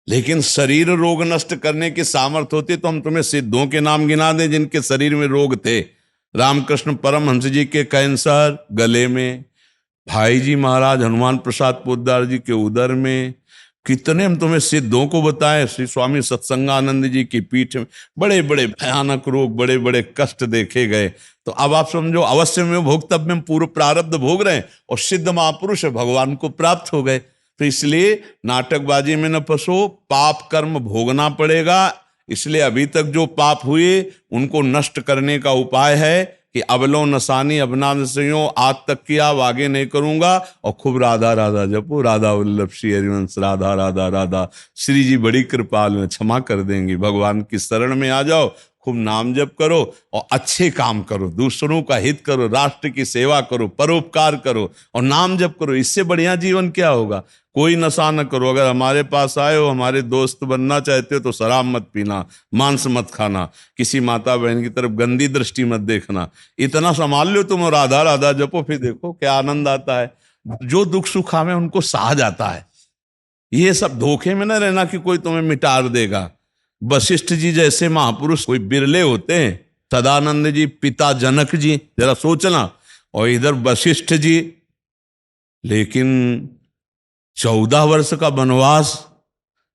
लेकिन शरीर रोग नष्ट करने की सामर्थ्य होती तो हम तुम्हें सिद्धों के नाम गिना दें जिनके शरीर में रोग थे। रामकृष्ण परमहंस जी के कैंसर गले में, भाई जी महाराज हनुमान प्रसाद पोद्दार जी के उदर में, कितने हम तुम्हें सिद्धों को बताएं। श्री स्वामी सत्संगानंद जी की पीठ में बड़े बड़े भयानक रोग, बड़े बड़े कष्ट देखे गए। तो अब आप समझो अवश्य में भोक्तव्य में पूर्व प्रारब्ध भोग रहे हैं, और सिद्ध महापुरुष भगवान को प्राप्त हो गए। तो इसलिए नाटकबाजी में न फंसो, पाप कर्म भोगना पड़ेगा। इसलिए अभी तक जो पाप हुए उनको नष्ट करने का उपाय है कि अबलो नसानी अबना नसियों, आज तक किया अब आगे नहीं करूंगा। और खूब राधा राधा जपो, राधा वल्लभ श्री हरिवंश, राधा राधा राधा। श्री जी बड़ी कृपाल में क्षमा कर देंगी। भगवान की शरण में आ जाओ, खूब नाम जप करो और अच्छे काम करो, दूसरों का हित करो, राष्ट्र की सेवा करो, परोपकार करो और नाम जप करो। इससे बढ़िया जीवन क्या होगा। कोई नशा न करो। अगर हमारे पास आए हो, हमारे दोस्त बनना चाहते हो तो शराब मत पीना, मांस मत खाना, किसी माता बहन की तरफ गंदी दृष्टि मत देखना। इतना संभाल लो तुम, राधा राधा जपो, फिर देखो क्या आनंद आता है। जो दुख सुख आवे उनको सहा जाता है। ये सब धोखे में न रहना कि कोई तुम्हें मिटार देगा। वशिष्ठ जी जैसे महापुरुष कोई बिरले होते हैं। सदानंद जी, पिता जनक जी, जरा सोचना, और इधर वशिष्ठ जी। लेकिन 14 वर्ष का वनवास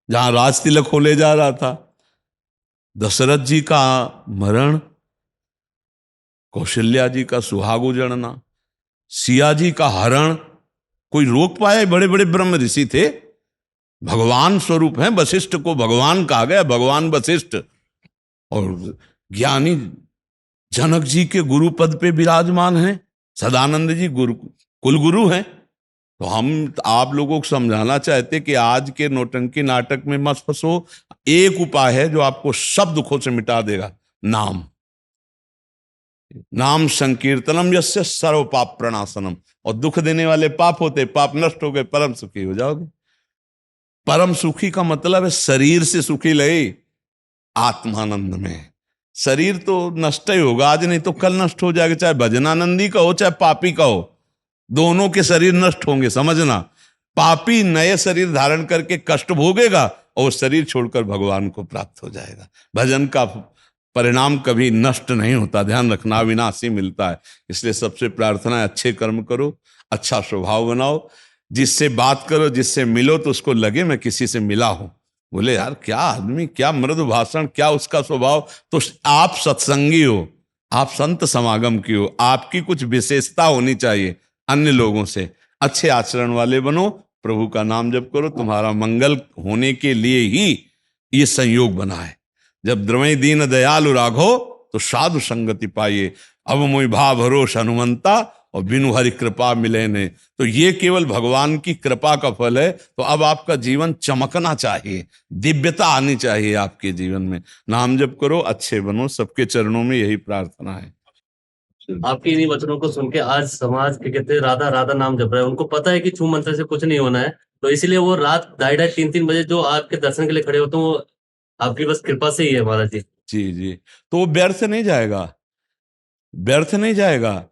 जहां राज तिलक होले जा रहा था, दशरथ जी का मरण, कौशल्या जी का सुहाग उजड़ना, सिया जी का हरण, कोई रोक पाए। बड़े बड़े ब्रह्म ऋषि थे, भगवान स्वरूप हैं। वशिष्ठ को भगवान कहा गया, भगवान वशिष्ठ। और ज्ञानी जनक जी के गुरु पद पे विराजमान हैं। सदानंद जी गुरु कुल गुरु हैं। तो हम आप लोगों को समझाना चाहते कि आज के नौटंकी नाटक में मत फंसो। एक उपाय है जो आपको सब दुखों से मिटा देगा, नाम। नाम संकीर्तनम यस्य सर्व पाप प्रणाशनम। और दुख देने वाले पाप होते, पाप नष्ट हो गए, परम सुखी हो जाओगे। परम सुखी का मतलब है शरीर से सुखी लगे, आत्मानंद में। शरीर तो नष्ट ही होगा आज, नहीं तो कल नष्ट हो जाएगा, चाहे भजनानंदी का हो चाहे पापी का हो। दोनों के शरीर नष्ट होंगे, समझना। पापी नए शरीर धारण करके कष्ट भोगेगा और शरीर छोड़कर भगवान को प्राप्त हो जाएगा। भजन का परिणाम कभी नष्ट नहीं होता, ध्यान रखना, विनाशी मिलता है। इसलिए सबसे प्रार्थना है, अच्छे कर्म करो, अच्छा स्वभाव बनाओ, जिससे बात करो, जिससे मिलो तो उसको लगे मैं किसी से मिला हूं। बोले यार क्या आदमी, क्या मृदु भाषण, क्या उसका स्वभाव, तो आप सत्संगी हो, आप संत समागम की हो, आपकी कुछ विशेषता होनी चाहिए अन्य लोगों से। अच्छे आचरण वाले बनो, प्रभु का नाम जप करो, तुम्हारा मंगल होने के लिए ही ये संयोग बना है। जब द्रवै दीन दयालु राघो तो साधु संगति पाइए, अब मोहि भाव भरोस हनुमंता और बिनु हरि कृपा मिले ने। तो ये केवल भगवान की कृपा का फल है। तो अब आपका जीवन चमकना चाहिए, दिव्यता आनी चाहिए आपके जीवन में। नाम जप करो, अच्छे बनो, सबके चरणों में यही प्रार्थना है। आपके इन्हीं वचनों को सुन के आज समाज के कहते राधा राधा नाम जप रहे हैं। उनको पता है कि छू मंत्र से कुछ नहीं होना है, तो इसलिए वो रात 2:30-3 बजे जो आपके दर्शन के लिए खड़े होते हैं, वो आपकी बस कृपा से ही है महाराज जी। जी जी, तो वो व्यर्थ नहीं जाएगा, व्यर्थ नहीं जाएगा।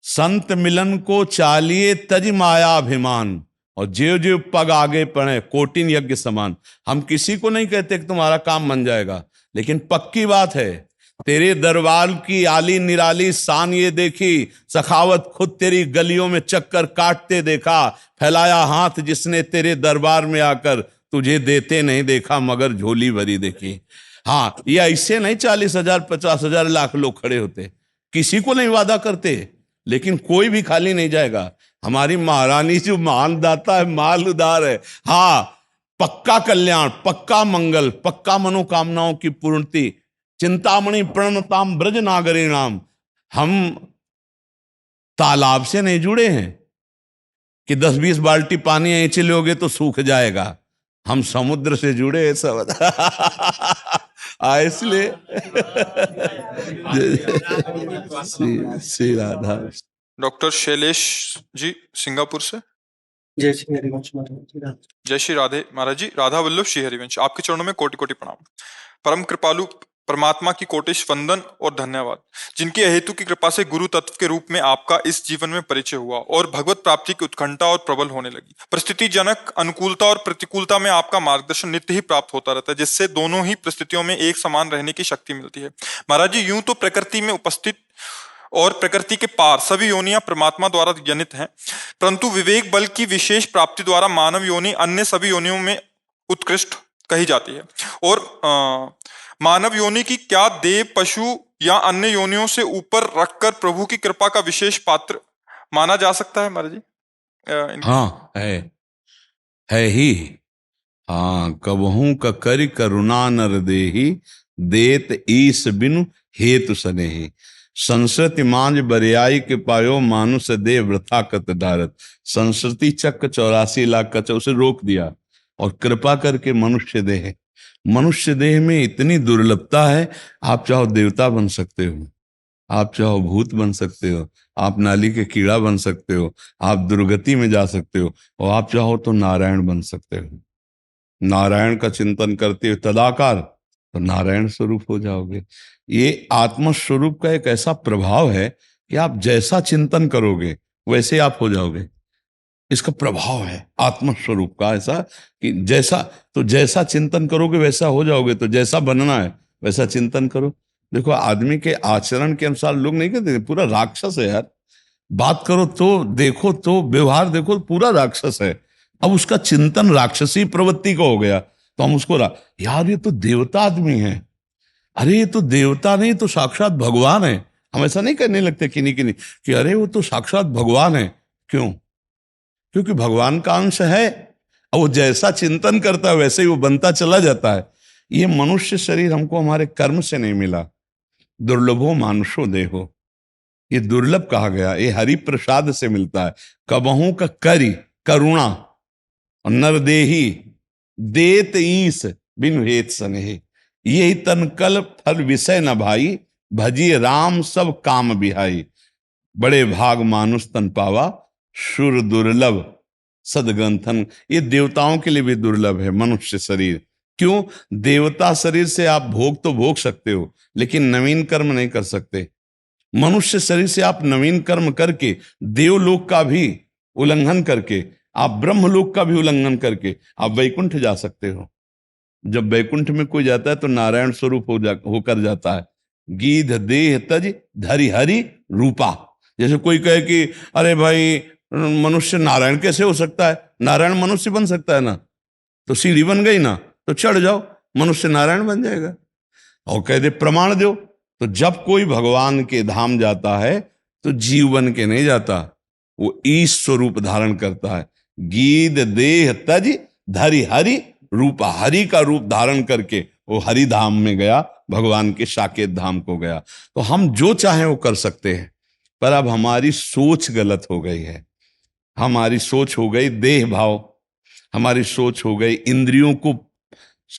संत मिलन को चालिए तज माया अभिमान, और जेव जेव पग आगे पड़े कोटिन यज्ञ समान। हम किसी को नहीं कहते कि तुम्हारा काम बन जाएगा, लेकिन पक्की बात है, तेरे दरबार की आली निराली शान ये देखी, सखावत खुद तेरी गलियों में चक्कर काटते देखा, फैलाया हाथ जिसने तेरे दरबार में आकर, तुझे देते नहीं देखा मगर झोली भरी देखी। हाँ, ये ऐसे नहीं 40,000 50,000 लाख लोग खड़े होते, किसी को नहीं वादा करते, लेकिन कोई भी खाली नहीं जाएगा। हमारी महारानी जो महान दाता है, माल उदार है। हाँ, पक्का कल्याण, पक्का मंगल, पक्का मनोकामनाओं की पूर्ति। चिंतामणि प्रणताम ब्रज नागरी नाम। हम तालाब से नहीं जुड़े हैं कि 10-20 बाल्टी पानी ऐसे लोगे तो सूख जाएगा। हम समुद्र से जुड़े हैं सब। इसलिए श्री राधा। डॉक्टर शैलेश जी सिंगापुर से। जय श्री हरिवंश महाराज। जय श्री राधे महाराज जी। राधा वल्लभ श्री हरिवंश, आपके चरणों में कोटि कोटि प्रणाम। परम कृपालु परमात्मा की कोटिश वंदन और धन्यवाद, जिनकी अहेतु की कृपा से गुरु तत्व के रूप में आपका इस जीवन में परिचय हुआ और भगवत प्राप्ति की उत्कंठा और प्रबल होने लगी। परिस्थिति जनक अनुकूलता और प्रतिकूलता में आपका मार्गदर्शन नित्य ही प्राप्त होता रहता है, जिससे दोनों ही परिस्थितियों में एक समान रहने की शक्ति मिलती है। महाराज जी, यूं तो प्रकृति में उपस्थित और प्रकृति के पार सभी योनियां परमात्मा द्वारा जनित हैं, परंतु विवेक बल की विशेष प्राप्ति द्वारा मानव योनि अन्य सभी योनियों में उत्कृष्ट कही जाती है। और मानव योनि की क्या देव, पशु या अन्य योनियों से ऊपर रखकर प्रभु की कृपा का विशेष पात्र माना जा सकता है महाराज जी? हाँ, है ही। हाँ, कबहू का करि करुणा नर देही, देत ईस बिनु हेतु सनेही। संस्कृति मांझ बरियाई के पायो, मानुष दे वृथा कत डारत। संस्कृति चक्र 84 लाख का उसे रोक दिया और कृपा करके मनुष्य देह। मनुष्य देह में इतनी दुर्लभता है, आप चाहो देवता बन सकते हो, आप चाहो भूत बन सकते हो, आप नाली के कीड़ा बन सकते हो, आप दुर्गति में जा सकते हो, और आप चाहो तो नारायण बन सकते हो। नारायण का चिंतन करते हुए तदाकार तो नारायण स्वरूप हो जाओगे। ये आत्म स्वरूप का एक ऐसा प्रभाव है कि आप जैसा चिंतन करोगे वैसे आप हो जाओगे। इसका प्रभाव है आत्म स्वरूप का ऐसा कि जैसा चिंतन करोगे वैसा हो जाओगे। तो जैसा बनना है वैसा चिंतन करो। देखो, आदमी के आचरण के अनुसार लोग नहीं कहते पूरा राक्षस है यार, बात करो तो देखो तो व्यवहार देखो पूरा राक्षस है। अब उसका चिंतन राक्षसी प्रवृत्ति का हो गया तो हम उसको यार ये तो देवता आदमी है, अरे ये तो देवता नहीं तो साक्षात भगवान है। हम ऐसा नहीं करने लगते किन्हीं कि अरे वो तो साक्षात भगवान है। क्यों? क्योंकि भगवान का अंश है और वो जैसा चिंतन करता है वैसे ही वो बनता चला जाता है। ये मनुष्य शरीर हमको हमारे कर्म से नहीं मिला। दुर्लभो मानुषो देहो, ये दुर्लभ कहा गया, ये हरि प्रसाद से मिलता है। कबहू का करि करुणा और नरदेही, देत ईस बिनु हेत सनेही। यही तनकल फल विषय न भाई, भजिए राम सब काम बिहाई। बड़े भाग मानुष तन पावा, शुर दुर्लभ सदग्रंथन। ये देवताओं के लिए भी दुर्लभ है मनुष्य शरीर। क्यों? देवता शरीर से आप भोग तो भोग सकते हो, लेकिन नवीन कर्म नहीं कर सकते। मनुष्य शरीर से आप नवीन कर्म करके देवलोक का भी उल्लंघन करके, आप ब्रह्मलोक का भी उल्लंघन करके आप वैकुंठ जा सकते हो। जब वैकुंठ में कोई जाता है तो नारायण स्वरूप होकर जाता है। गीध देह तज धरि हरि रूपा। जैसे कोई कहे कि अरे भाई मनुष्य नारायण कैसे हो सकता है, नारायण मनुष्य बन सकता है ना, तो सीढ़ी बन गई ना, तो चढ़ जाओ, मनुष्य नारायण बन जाएगा। और कह दे प्रमाण दो, तो जब कोई भगवान के धाम जाता है तो जीव बन के नहीं जाता, वो ईश स्वरूप धारण करता है। गीध देह तज धरि हरि रूपा, हरि का रूप धारण करके वो हरि धाम में गया, भगवान के साकेत धाम को गया। तो हम जो चाहें वो कर सकते हैं, पर अब हमारी सोच गलत हो गई है। हमारी सोच हो गई देह भाव, हमारी सोच हो गई इंद्रियों को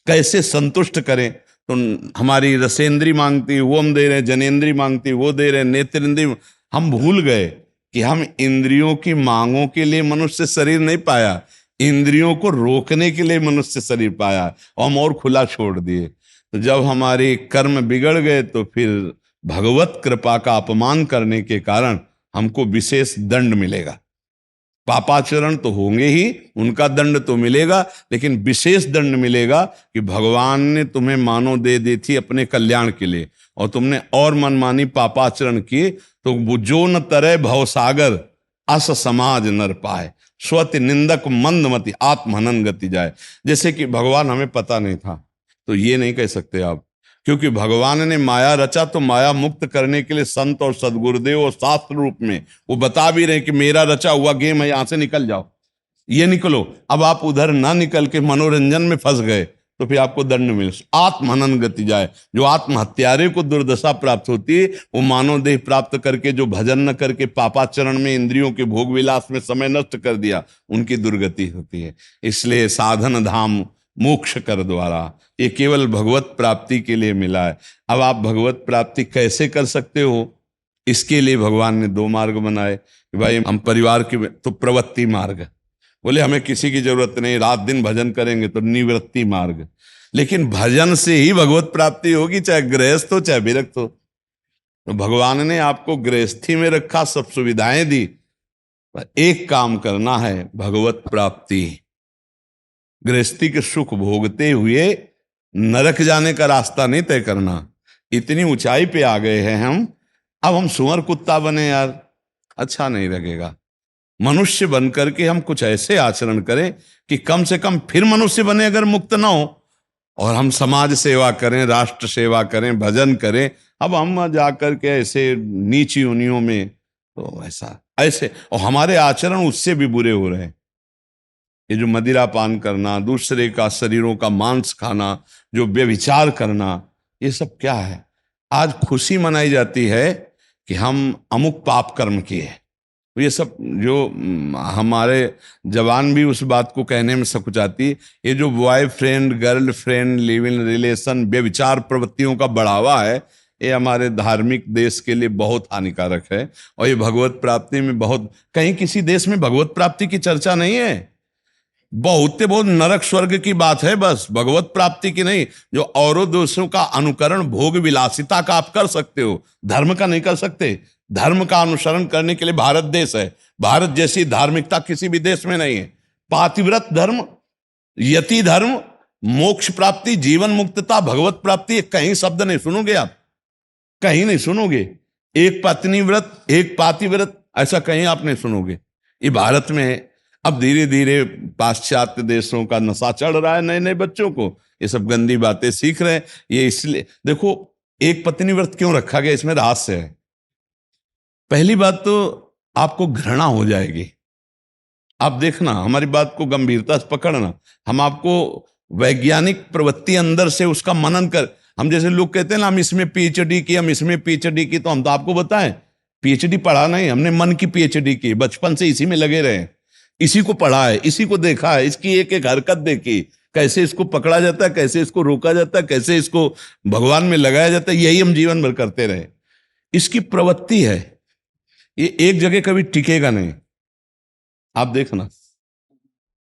कैसे संतुष्ट करें। तो हमारी रसेंद्री मांगती वो हम दे रहे हैं, जनेंद्री मांगती वो दे रहे हैं, नेत्रेंद्री। हम भूल गए कि हम इंद्रियों की मांगों के लिए मनुष्य शरीर नहीं पाया, इंद्रियों को रोकने के लिए मनुष्य शरीर पाया, और हम और खुला छोड़ दिए। तो जब हमारे कर्म बिगड़ गए तो फिर भगवत कृपा का अपमान करने के कारण हमको विशेष दंड मिलेगा। पापाचरण तो होंगे ही, उनका दंड तो मिलेगा, लेकिन विशेष दंड मिलेगा कि भगवान ने तुम्हें मानो दे दी थी अपने कल्याण के लिए, और तुमने और मनमानी पापाचरण किए, तो वो जो न तरह भवसागर अस समाज नर पाए, स्वति निंदक मंदमति आत्महनन गति जाए। जैसे कि भगवान हमें पता नहीं था तो ये नहीं कह सकते आप, क्योंकि भगवान ने माया रचा तो माया मुक्त करने के लिए संत और सदगुरुदेव और शास्त्र रूप में वो बता भी रहे कि मेरा रचा हुआ गेम है, यहां से निकल जाओ, ये निकलो। अब आप उधर ना निकल के मनोरंजन में फंस गए तो फिर आपको दंड मिले, आत्महनन गति जाए। जो आत्महत्यारे को दुर्दशा प्राप्त होती है, वो मानव देह प्राप्त करके जो भजन न करके पापाचरण में इंद्रियों के भोग विलास में समय नष्ट कर दिया, उनकी दुर्गति होती है। इसलिए साधन धाम मोक्ष कर द्वारा, ये केवल भगवत प्राप्ति के लिए मिला है। अब आप भगवत प्राप्ति कैसे कर सकते हो, इसके लिए भगवान ने दो मार्ग बनाए कि भाई हम परिवार के तो प्रवृत्ति मार्ग, बोले हमें किसी की जरूरत नहीं, रात दिन भजन करेंगे तो निवृत्ति मार्ग। लेकिन भजन से ही भगवत प्राप्ति होगी, चाहे गृहस्थ हो चाहे विरक्त हो। तो भगवान ने आपको गृहस्थी में रखा, सब सुविधाएं दी, पर एक काम करना है, भगवत प्राप्ति। गृहस्थी के सुख भोगते हुए नरक जाने का रास्ता नहीं तय करना। इतनी ऊंचाई पे आ गए हैं हम, अब हम सुअर कुत्ता बने यार, अच्छा नहीं लगेगा। मनुष्य बन करके हम कुछ ऐसे आचरण करें कि कम से कम फिर मनुष्य बने अगर मुक्त ना हो, और हम समाज सेवा करें, राष्ट्र सेवा करें, भजन करें। अब हम जाकर के ऐसे नीच योनियों में, तो ऐसे और हमारे आचरण उससे भी बुरे हो रहे हैं। ये जो मदिरा पान करना, दूसरे का शरीरों का मांस खाना, जो व्यभिचार करना, ये सब क्या है? आज खुशी मनाई जाती है कि हम अमुक पाप कर्म किए। ये सब जो हमारे जवान भी उस बात को कहने में सकुचाती, ये जो boyfriend girlfriend live in relation व्यभिचार प्रवृत्तियों का बढ़ावा है, ये हमारे धार्मिक देश के लिए बहुत हानिकारक है। और ये भगवत प्राप्ति में बहुत, कहीं किसी देश में भगवत प्राप्ति की चर्चा नहीं है। बहुत नरक स्वर्ग की बात है, बस भगवत प्राप्ति की नहीं। जो औरों देशों का अनुकरण भोग विलासिता का आप कर सकते हो, धर्म का नहीं कर सकते। धर्म का अनुसरण करने के लिए भारत देश है, भारत जैसी धार्मिकता किसी भी देश में नहीं है। पातिव्रत धर्म, यति धर्म, मोक्ष प्राप्ति, जीवन मुक्तता, भगवत प्राप्ति, कहीं शब्द नहीं सुनोगे आप, कहीं नहीं सुनोगे। एक पत्नी व्रत, एक पातिव्रत, ऐसा कहीं आप नहीं सुनोगे। ये भारत में है। अब धीरे धीरे पाश्चात्य देशों का नशा चढ़ रहा है नए नए बच्चों को, ये सब गंदी बातें सीख रहे हैं। ये इसलिए देखो, एक पत्नी व्रत क्यों रखा गया, इसमें रहस्य है। पहली बात तो आपको घृणा हो जाएगी। आप देखना, हमारी बात को गंभीरता से पकड़ना। हम आपको वैज्ञानिक प्रवृत्ति अंदर से उसका मनन कर, हम जैसे लोग कहते हैं ना हम इसमें पीएचडी की, हम इसमें पीएचडी की, तो हम तो आपको बताएं पीएचडी पढ़ा नहीं, हमने मन की पीएचडी की। बचपन से इसी में लगे रहे, इसी को पढ़ा है, इसी को देखा है, इसकी एक एक हरकत देखी, कैसे इसको पकड़ा जाता है, कैसे इसको रोका जाता है, कैसे इसको भगवान में लगाया जाता है। यही हम जीवन भर करते रहे। इसकी प्रवृत्ति है, ये एक जगह कभी टिकेगा नहीं। आप देखना,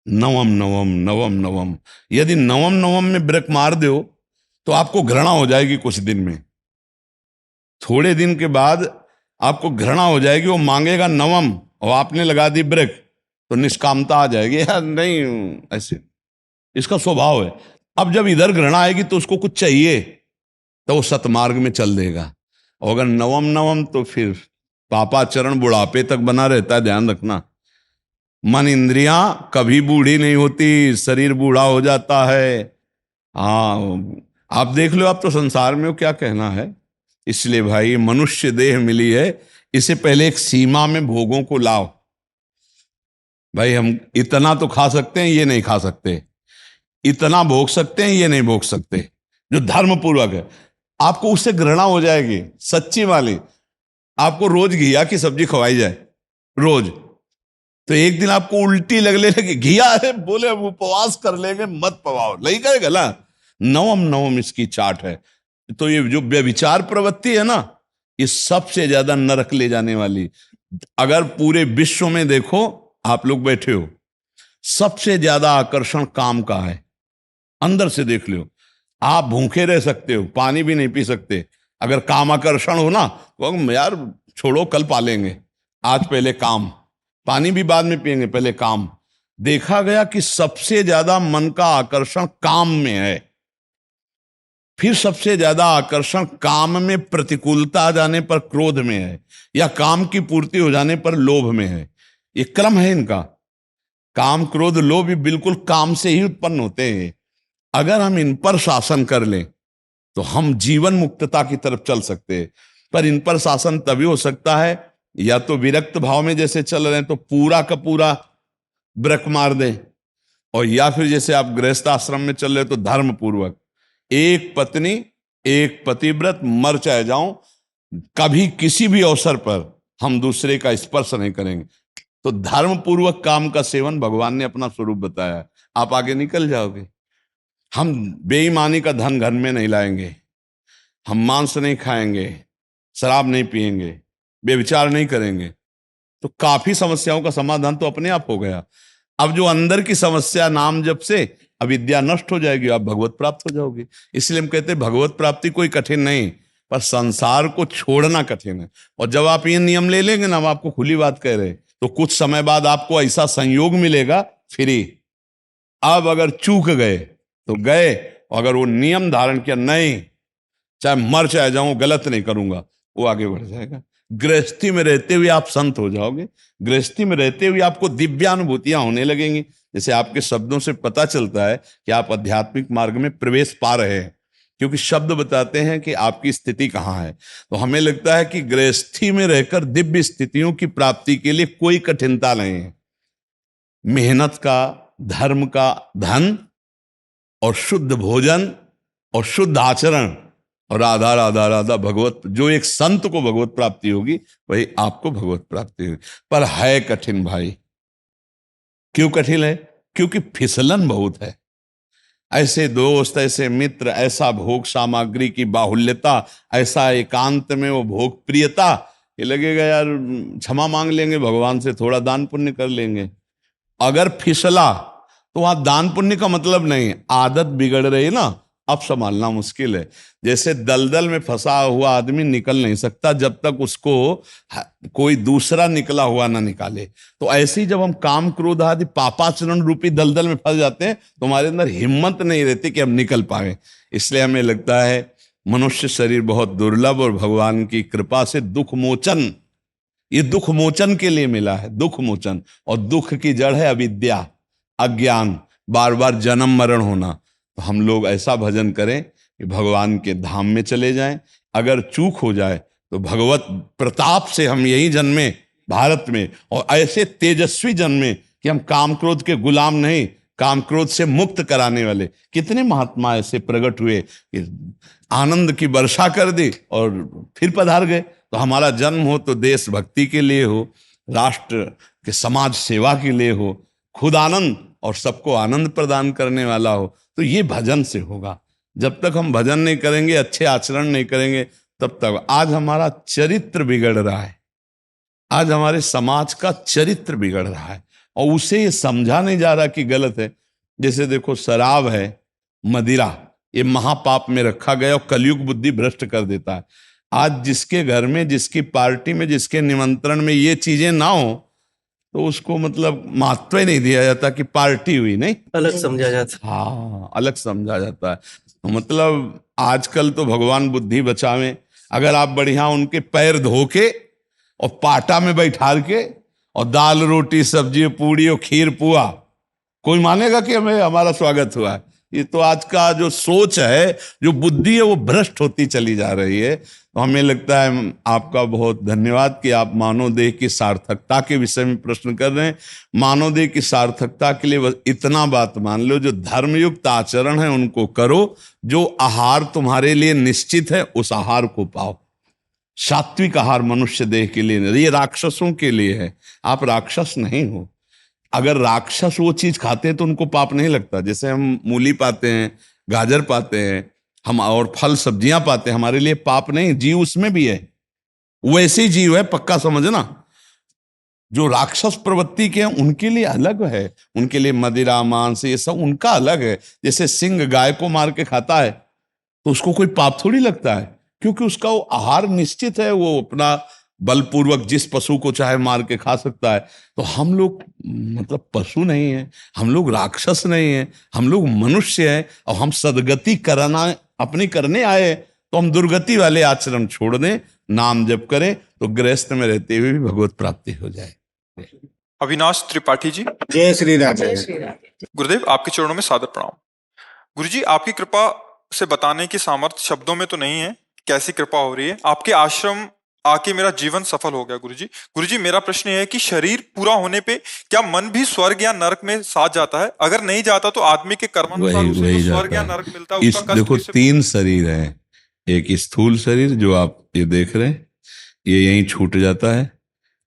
नवम नवम नवम नवम, यदि नवम नवम में ब्रेक मार दो तो आपको घृणा हो जाएगी कुछ दिन में। थोड़े दिन के बाद आपको घृणा हो जाएगी, वो मांगेगा नवम और आपने लगा दी ब्रेक, तो निष्कामता आ जाएगी, यार नहीं ऐसे, इसका स्वभाव है। अब जब इधर घृणा आएगी तो उसको कुछ चाहिए, तो वो सतमार्ग में चल देगा। और अगर नवम नवम तो फिर पापाचरण बुढ़ापे तक बना रहता है, ध्यान रखना। मन इंद्रियां कभी बूढ़ी नहीं होती, शरीर बूढ़ा हो जाता है। हाँ, आप देख लो, आप तो संसार में हो, क्या कहना है। इसलिए भाई मनुष्य देह मिली है, इसे पहले एक सीमा में भोगों को लाओ। भाई हम इतना तो खा सकते हैं, ये नहीं खा सकते, इतना भोग सकते हैं, ये नहीं भोग सकते, जो धर्म पूर्वक है। आपको उससे घृणा हो जाएगी सच्ची वाली। आपको रोज घिया की सब्जी खवाई जाए रोज, तो एक दिन आपको उल्टी लगने लगी, घिया है बोले हम उपवास कर लेंगे, मत पवाओ, नहीं करेगा ना। नवम नवम इसकी चाट है। तो ये जो व्यभिचार प्रवृत्ति है ना, ये सबसे ज्यादा नरक ले जाने वाली। अगर पूरे विश्व में देखो, आप लोग बैठे हो, सबसे ज्यादा आकर्षण काम का है। अंदर से देख लो, आप भूखे रह सकते हो, पानी भी नहीं पी सकते, अगर काम आकर्षण हो ना, तो यार छोड़ो कल पालेंगे, आज पहले काम, पानी भी बाद में पिएंगे, पहले काम। देखा गया कि सबसे ज्यादा मन का आकर्षण काम में है, फिर सबसे ज्यादा आकर्षण काम में प्रतिकूलता आ जाने पर क्रोध में है, या काम की पूर्ति हो जाने पर लोभ में है। ये क्रम है इनका। काम क्रोध लोभ बिल्कुल काम से ही उत्पन्न होते हैं। अगर हम इन पर शासन कर लें तो हम जीवन मुक्तता की तरफ चल सकते हैं। पर इन पर शासन तभी हो सकता है या तो विरक्त भाव में जैसे चल रहे हैं तो पूरा का पूरा ब्रेक मार दें, और या फिर जैसे आप गृहस्थ आश्रम में चल रहे हो तो धर्म पूर्वक एक पत्नी एक पतिव्रत, मर चाहे जाऊं, कभी किसी भी अवसर पर हम दूसरे का स्पर्श नहीं करेंगे। तो धर्म पूर्वक काम का सेवन भगवान ने अपना स्वरूप बताया, आप आगे निकल जाओगे। हम बेईमानी का धन घर में नहीं लाएंगे, हम मांस नहीं खाएंगे, शराब नहीं पिएंगे, व्यभिचार नहीं करेंगे, तो काफी समस्याओं का समाधान तो अपने आप हो गया। अब जो अंदर की समस्या नाम जप से अविद्या नष्ट हो जाएगी, आप भगवत प्राप्त हो जाओगे। इसलिए हम कहते हैं भगवत प्राप्ति कोई कठिन नहीं, पर संसार को छोड़ना कठिन है। और जब आप ये नियम ले लेंगे ना, हम आपको खुली बात कह रहे हैं, तो कुछ समय बाद आपको ऐसा संयोग मिलेगा फ्री। अब अगर चूक गए तो गए, अगर वो नियम धारण किया, नहीं चाहे मर चाहे जाऊं, गलत नहीं करूंगा, वो आगे बढ़ जाएगा। गृहस्थी में रहते हुए आप संत हो जाओगे, गृहस्थी में रहते हुए आपको दिव्यानुभूतियां होने लगेंगी। जैसे आपके शब्दों से पता चलता है कि आप आध्यात्मिक मार्ग में प्रवेश पा रहे हैं, क्योंकि शब्द बताते हैं कि आपकी स्थिति कहाँ है। तो हमें लगता है कि गृहस्थी में रहकर दिव्य स्थितियों की प्राप्ति के लिए कोई कठिनता नहीं है। मेहनत का, धर्म का, धन और शुद्ध भोजन और शुद्ध आचरण और राधा राधा राधा भगवत, जो एक संत को भगवत प्राप्ति होगी वही आपको भगवत प्राप्ति होगी। पर है कठिन भाई। क्यों कठिन है? क्योंकि फिसलन बहुत है। ऐसे दोस्त, ऐसे मित्र, ऐसा भोग सामग्री की बाहुल्यता, ऐसा एकांत में वो भोग प्रियता, ये लगेगा यार क्षमा मांग लेंगे भगवान से, थोड़ा दान पुण्य कर लेंगे। अगर फिसला तो वहां दान पुण्य का मतलब नहीं, आदत बिगड़ रही है ना, अब संभालना मुश्किल है। जैसे दलदल में फंसा हुआ आदमी निकल नहीं सकता जब तक उसको कोई दूसरा निकला हुआ ना निकाले। तो ऐसे ही जब हम काम क्रोध आदि पापाचरण रूपी दलदल में फंस जाते हैं तो हमारे अंदर हिम्मत नहीं रहती कि हम निकल पाए। इसलिए हमें लगता है मनुष्य शरीर बहुत दुर्लभ, और भगवान की कृपा से दुख मोचन, ये दुख मोचन के लिए मिला है, दुख मोचन। और दुख की जड़ है अविद्या, अज्ञान, बार बार जन्म मरण होना। तो हम लोग ऐसा भजन करें कि भगवान के धाम में चले जाएं। अगर चूक हो जाए तो भगवत प्रताप से हम यही जन्मे भारत में, और ऐसे तेजस्वी जन्मे कि हम काम क्रोध के गुलाम नहीं, काम क्रोध से मुक्त कराने वाले। कितने महात्मा ऐसे प्रकट हुए कि आनंद की वर्षा कर दी और फिर पधार गए। तो हमारा जन्म हो तो देशभक्ति के लिए हो, राष्ट्र के समाज सेवा के लिए हो, खुद आनंद और सबको आनंद प्रदान करने वाला हो, तो ये भजन से होगा। जब तक हम भजन नहीं करेंगे, अच्छे आचरण नहीं करेंगे, तब तक आज हमारा चरित्र बिगड़ रहा है, आज हमारे समाज का चरित्र बिगड़ रहा है, और उसे ये समझा नहीं जा रहा कि गलत है। जैसे देखो शराब है, मदिरा, ये महापाप में रखा गया और कलयुग बुद्धि भ्रष्ट कर देता है। आज जिसके घर में, जिसकी पार्टी में, जिसके निमंत्रण में ये चीजें ना हो तो उसको मतलब महत्व ही नहीं दिया जाता कि पार्टी हुई, नहीं, अलग समझा जाता हाँ, अलग समझा जाता है। तो मतलब आजकल तो भगवान बुद्धि बचावे, अगर आप बढ़िया उनके पैर धो के और पाटा में बैठा के और दाल रोटी सब्जी पूड़ी और खीर पुआ, कोई मानेगा कि हमें हमारा स्वागत हुआ है? ये तो आज का जो सोच है, जो बुद्धि है, वो भ्रष्ट होती चली जा रही है। तो हमें लगता है आपका बहुत धन्यवाद कि आप मानव देह की सार्थकता के विषय में प्रश्न कर रहे हैं। मानव देह की सार्थकता के लिए बस इतना बात मान लो, जो धर्मयुक्त आचरण है उनको करो, जो आहार तुम्हारे लिए निश्चित है उस आहार को पाओ। सात्विक आहार मनुष्य देह के लिए नहीं, ये राक्षसों के लिए है। आप राक्षस नहीं हो। अगर राक्षस वो चीज खाते हैं तो उनको पाप नहीं लगता। जैसे हम मूली पाते हैं, गाजर पाते हैं, हम और फल सब्जियां पाते हैं, हमारे लिए पाप नहीं, जीव उसमें भी है, वैसे ही जीव है, पक्का समझना। जो राक्षस प्रवृत्ति के हैं उनके लिए अलग है, उनके लिए मदिरा मांस ये सब उनका अलग है। जैसे सिंह गाय को मार के खाता है तो उसको कोई पाप थोड़ी लगता है, क्योंकि उसका वो आहार निश्चित है, वो अपना बलपूर्वक जिस पशु को चाहे मार के खा सकता है। तो हम लोग मतलब पशु नहीं है, हम लोग राक्षस नहीं है, हम लोग मनुष्य है, और हम सदगति करना अपनी करने आए, तो हम दुर्गति वाले आचरण छोड़ दें, नाम जप करें, तो गृहस्थ में रहते हुए भी भगवत प्राप्ति हो जाए। अविनाश त्रिपाठी जी, जय श्री राम। जय श्री राम। गुरुदेव आपके चरणों में सादर प्रणाम। गुरुजी, आपकी कृपा से बताने की सामर्थ्य शब्दों में तो नहीं है, कैसी कृपा हो रही है। आपके आश्रम आके मेरा जीवन सफल हो गया गुरुजी। गुरुजी, मेरा प्रश्न है कि शरीर पूरा होने पे क्या मन भी स्वर्ग या नरक में साथ जाता है? अगर नहीं जाता तो आदमी के कर्मानुसार उसे तो स्वर्ग या नरक मिलता है, उसका कष्ट देखो कैसे? 3 शरीर हैं। एक स्थूल शरीर जो आप ये देख रहे हैं, ये यहीं छूट जाता है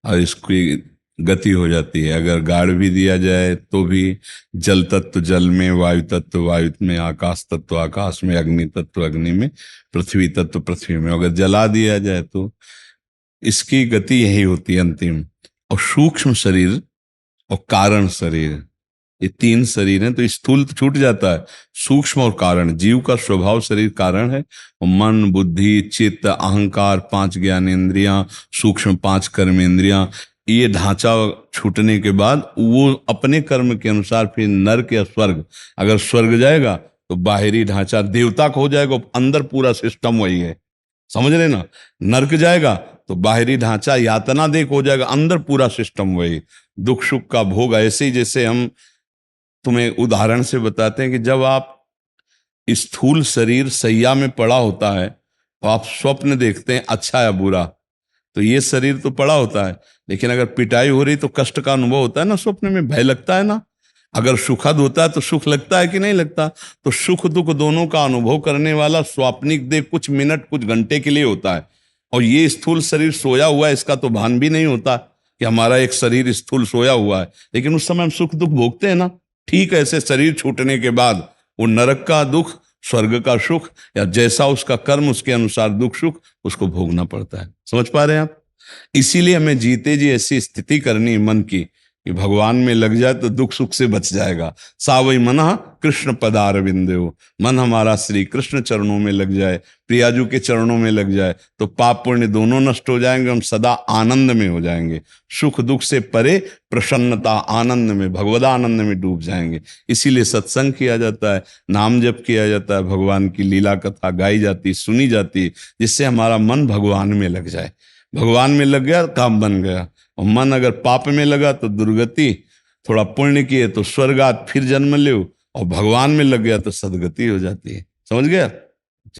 और इसकी गति हो जाती है। अगर गाड़ भी दिया जाए तो भी जल तत्व जल में, वायु तत्व वायु में, आकाश तत्व आकाश में, अग्नि तत्व अग्नि में, पृथ्वी तत्व पृथ्वी में, अगर जला दिया जाए तो इसकी गति यही होती है अंतिम। और सूक्ष्म शरीर और कारण शरीर, ये 3 शरीर हैं। तो स्थूल तो छूट जाता है, सूक्ष्म और कारण, जीव का स्वभाव शरीर कारण है, और मन बुद्धि चित्त अहंकार 5 ज्ञानेंद्रियां, सूक्ष्म 5 कर्मेंद्रियां, ये ढांचा छूटने के बाद वो अपने कर्म के अनुसार फिर नरक या स्वर्ग, अगर स्वर्ग जाएगा तो बाहरी ढांचा देवता का हो जाएगा, अंदर पूरा सिस्टम वही है, समझ रहे ना। नरक जाएगा तो बाहरी ढांचा यातना देख हो जाएगा, अंदर पूरा सिस्टम वही, दुख सुख का भोग। ऐसे ही जैसे हम तुम्हें उदाहरण से बताते हैं कि जब आप स्थूल शरीर सैया में पड़ा होता है तो आप स्वप्न देखते हैं अच्छा या बुरा, तो ये शरीर तो पड़ा होता है, लेकिन अगर पिटाई हो रही तो कष्ट का अनुभव होता है ना, स्वप्न में भय लगता है ना। अगर सुखद होता है तो सुख लगता है कि नहीं लगता। तो सुख दुख दोनों का अनुभव करने वाला स्वाप्निक देह कुछ मिनट कुछ घंटे के लिए होता है, और ये स्थूल शरीर सोया हुआ है, इसका तो भान भी नहीं होता कि हमारा एक शरीर स्थूल सोया हुआ है, लेकिन उस समय हम सुख दुख भोगते हैं ना। ठीक ऐसे शरीर छूटने के बाद वो नरक का दुख, स्वर्ग का सुख, या जैसा उसका कर्म उसके अनुसार दुख सुख उसको भोगना पड़ता है। समझ पा रहे हैं आप? इसीलिए हमें जीते जी ऐसी स्थिति करनी है मन की कि भगवान में लग जाए तो दुख सुख से बच जाएगा। सावई मना कृष्ण पदारविंदो, मन हमारा श्री कृष्ण चरणों में लग जाए, प्रियाजू के चरणों में लग जाए, तो पाप पुण्य दोनों नष्ट हो जाएंगे, हम सदा आनंद में हो जाएंगे, सुख दुख से परे प्रसन्नता आनंद में, भगवदानंद में डूब जाएंगे। इसीलिए सत्संग किया जाता है, नाम जप किया जाता है, भगवान की लीला कथा गाई जाती, सुनी जाती, जिससे हमारा मन भगवान में लग जाए। भगवान में लग गया काम बन गया, और मन अगर पाप में लगा तो दुर्गति, थोड़ा पुण्य किए तो स्वर्गात फिर जन्म ले, और भगवान में लग गया तो सदगति हो जाती है। समझ गया?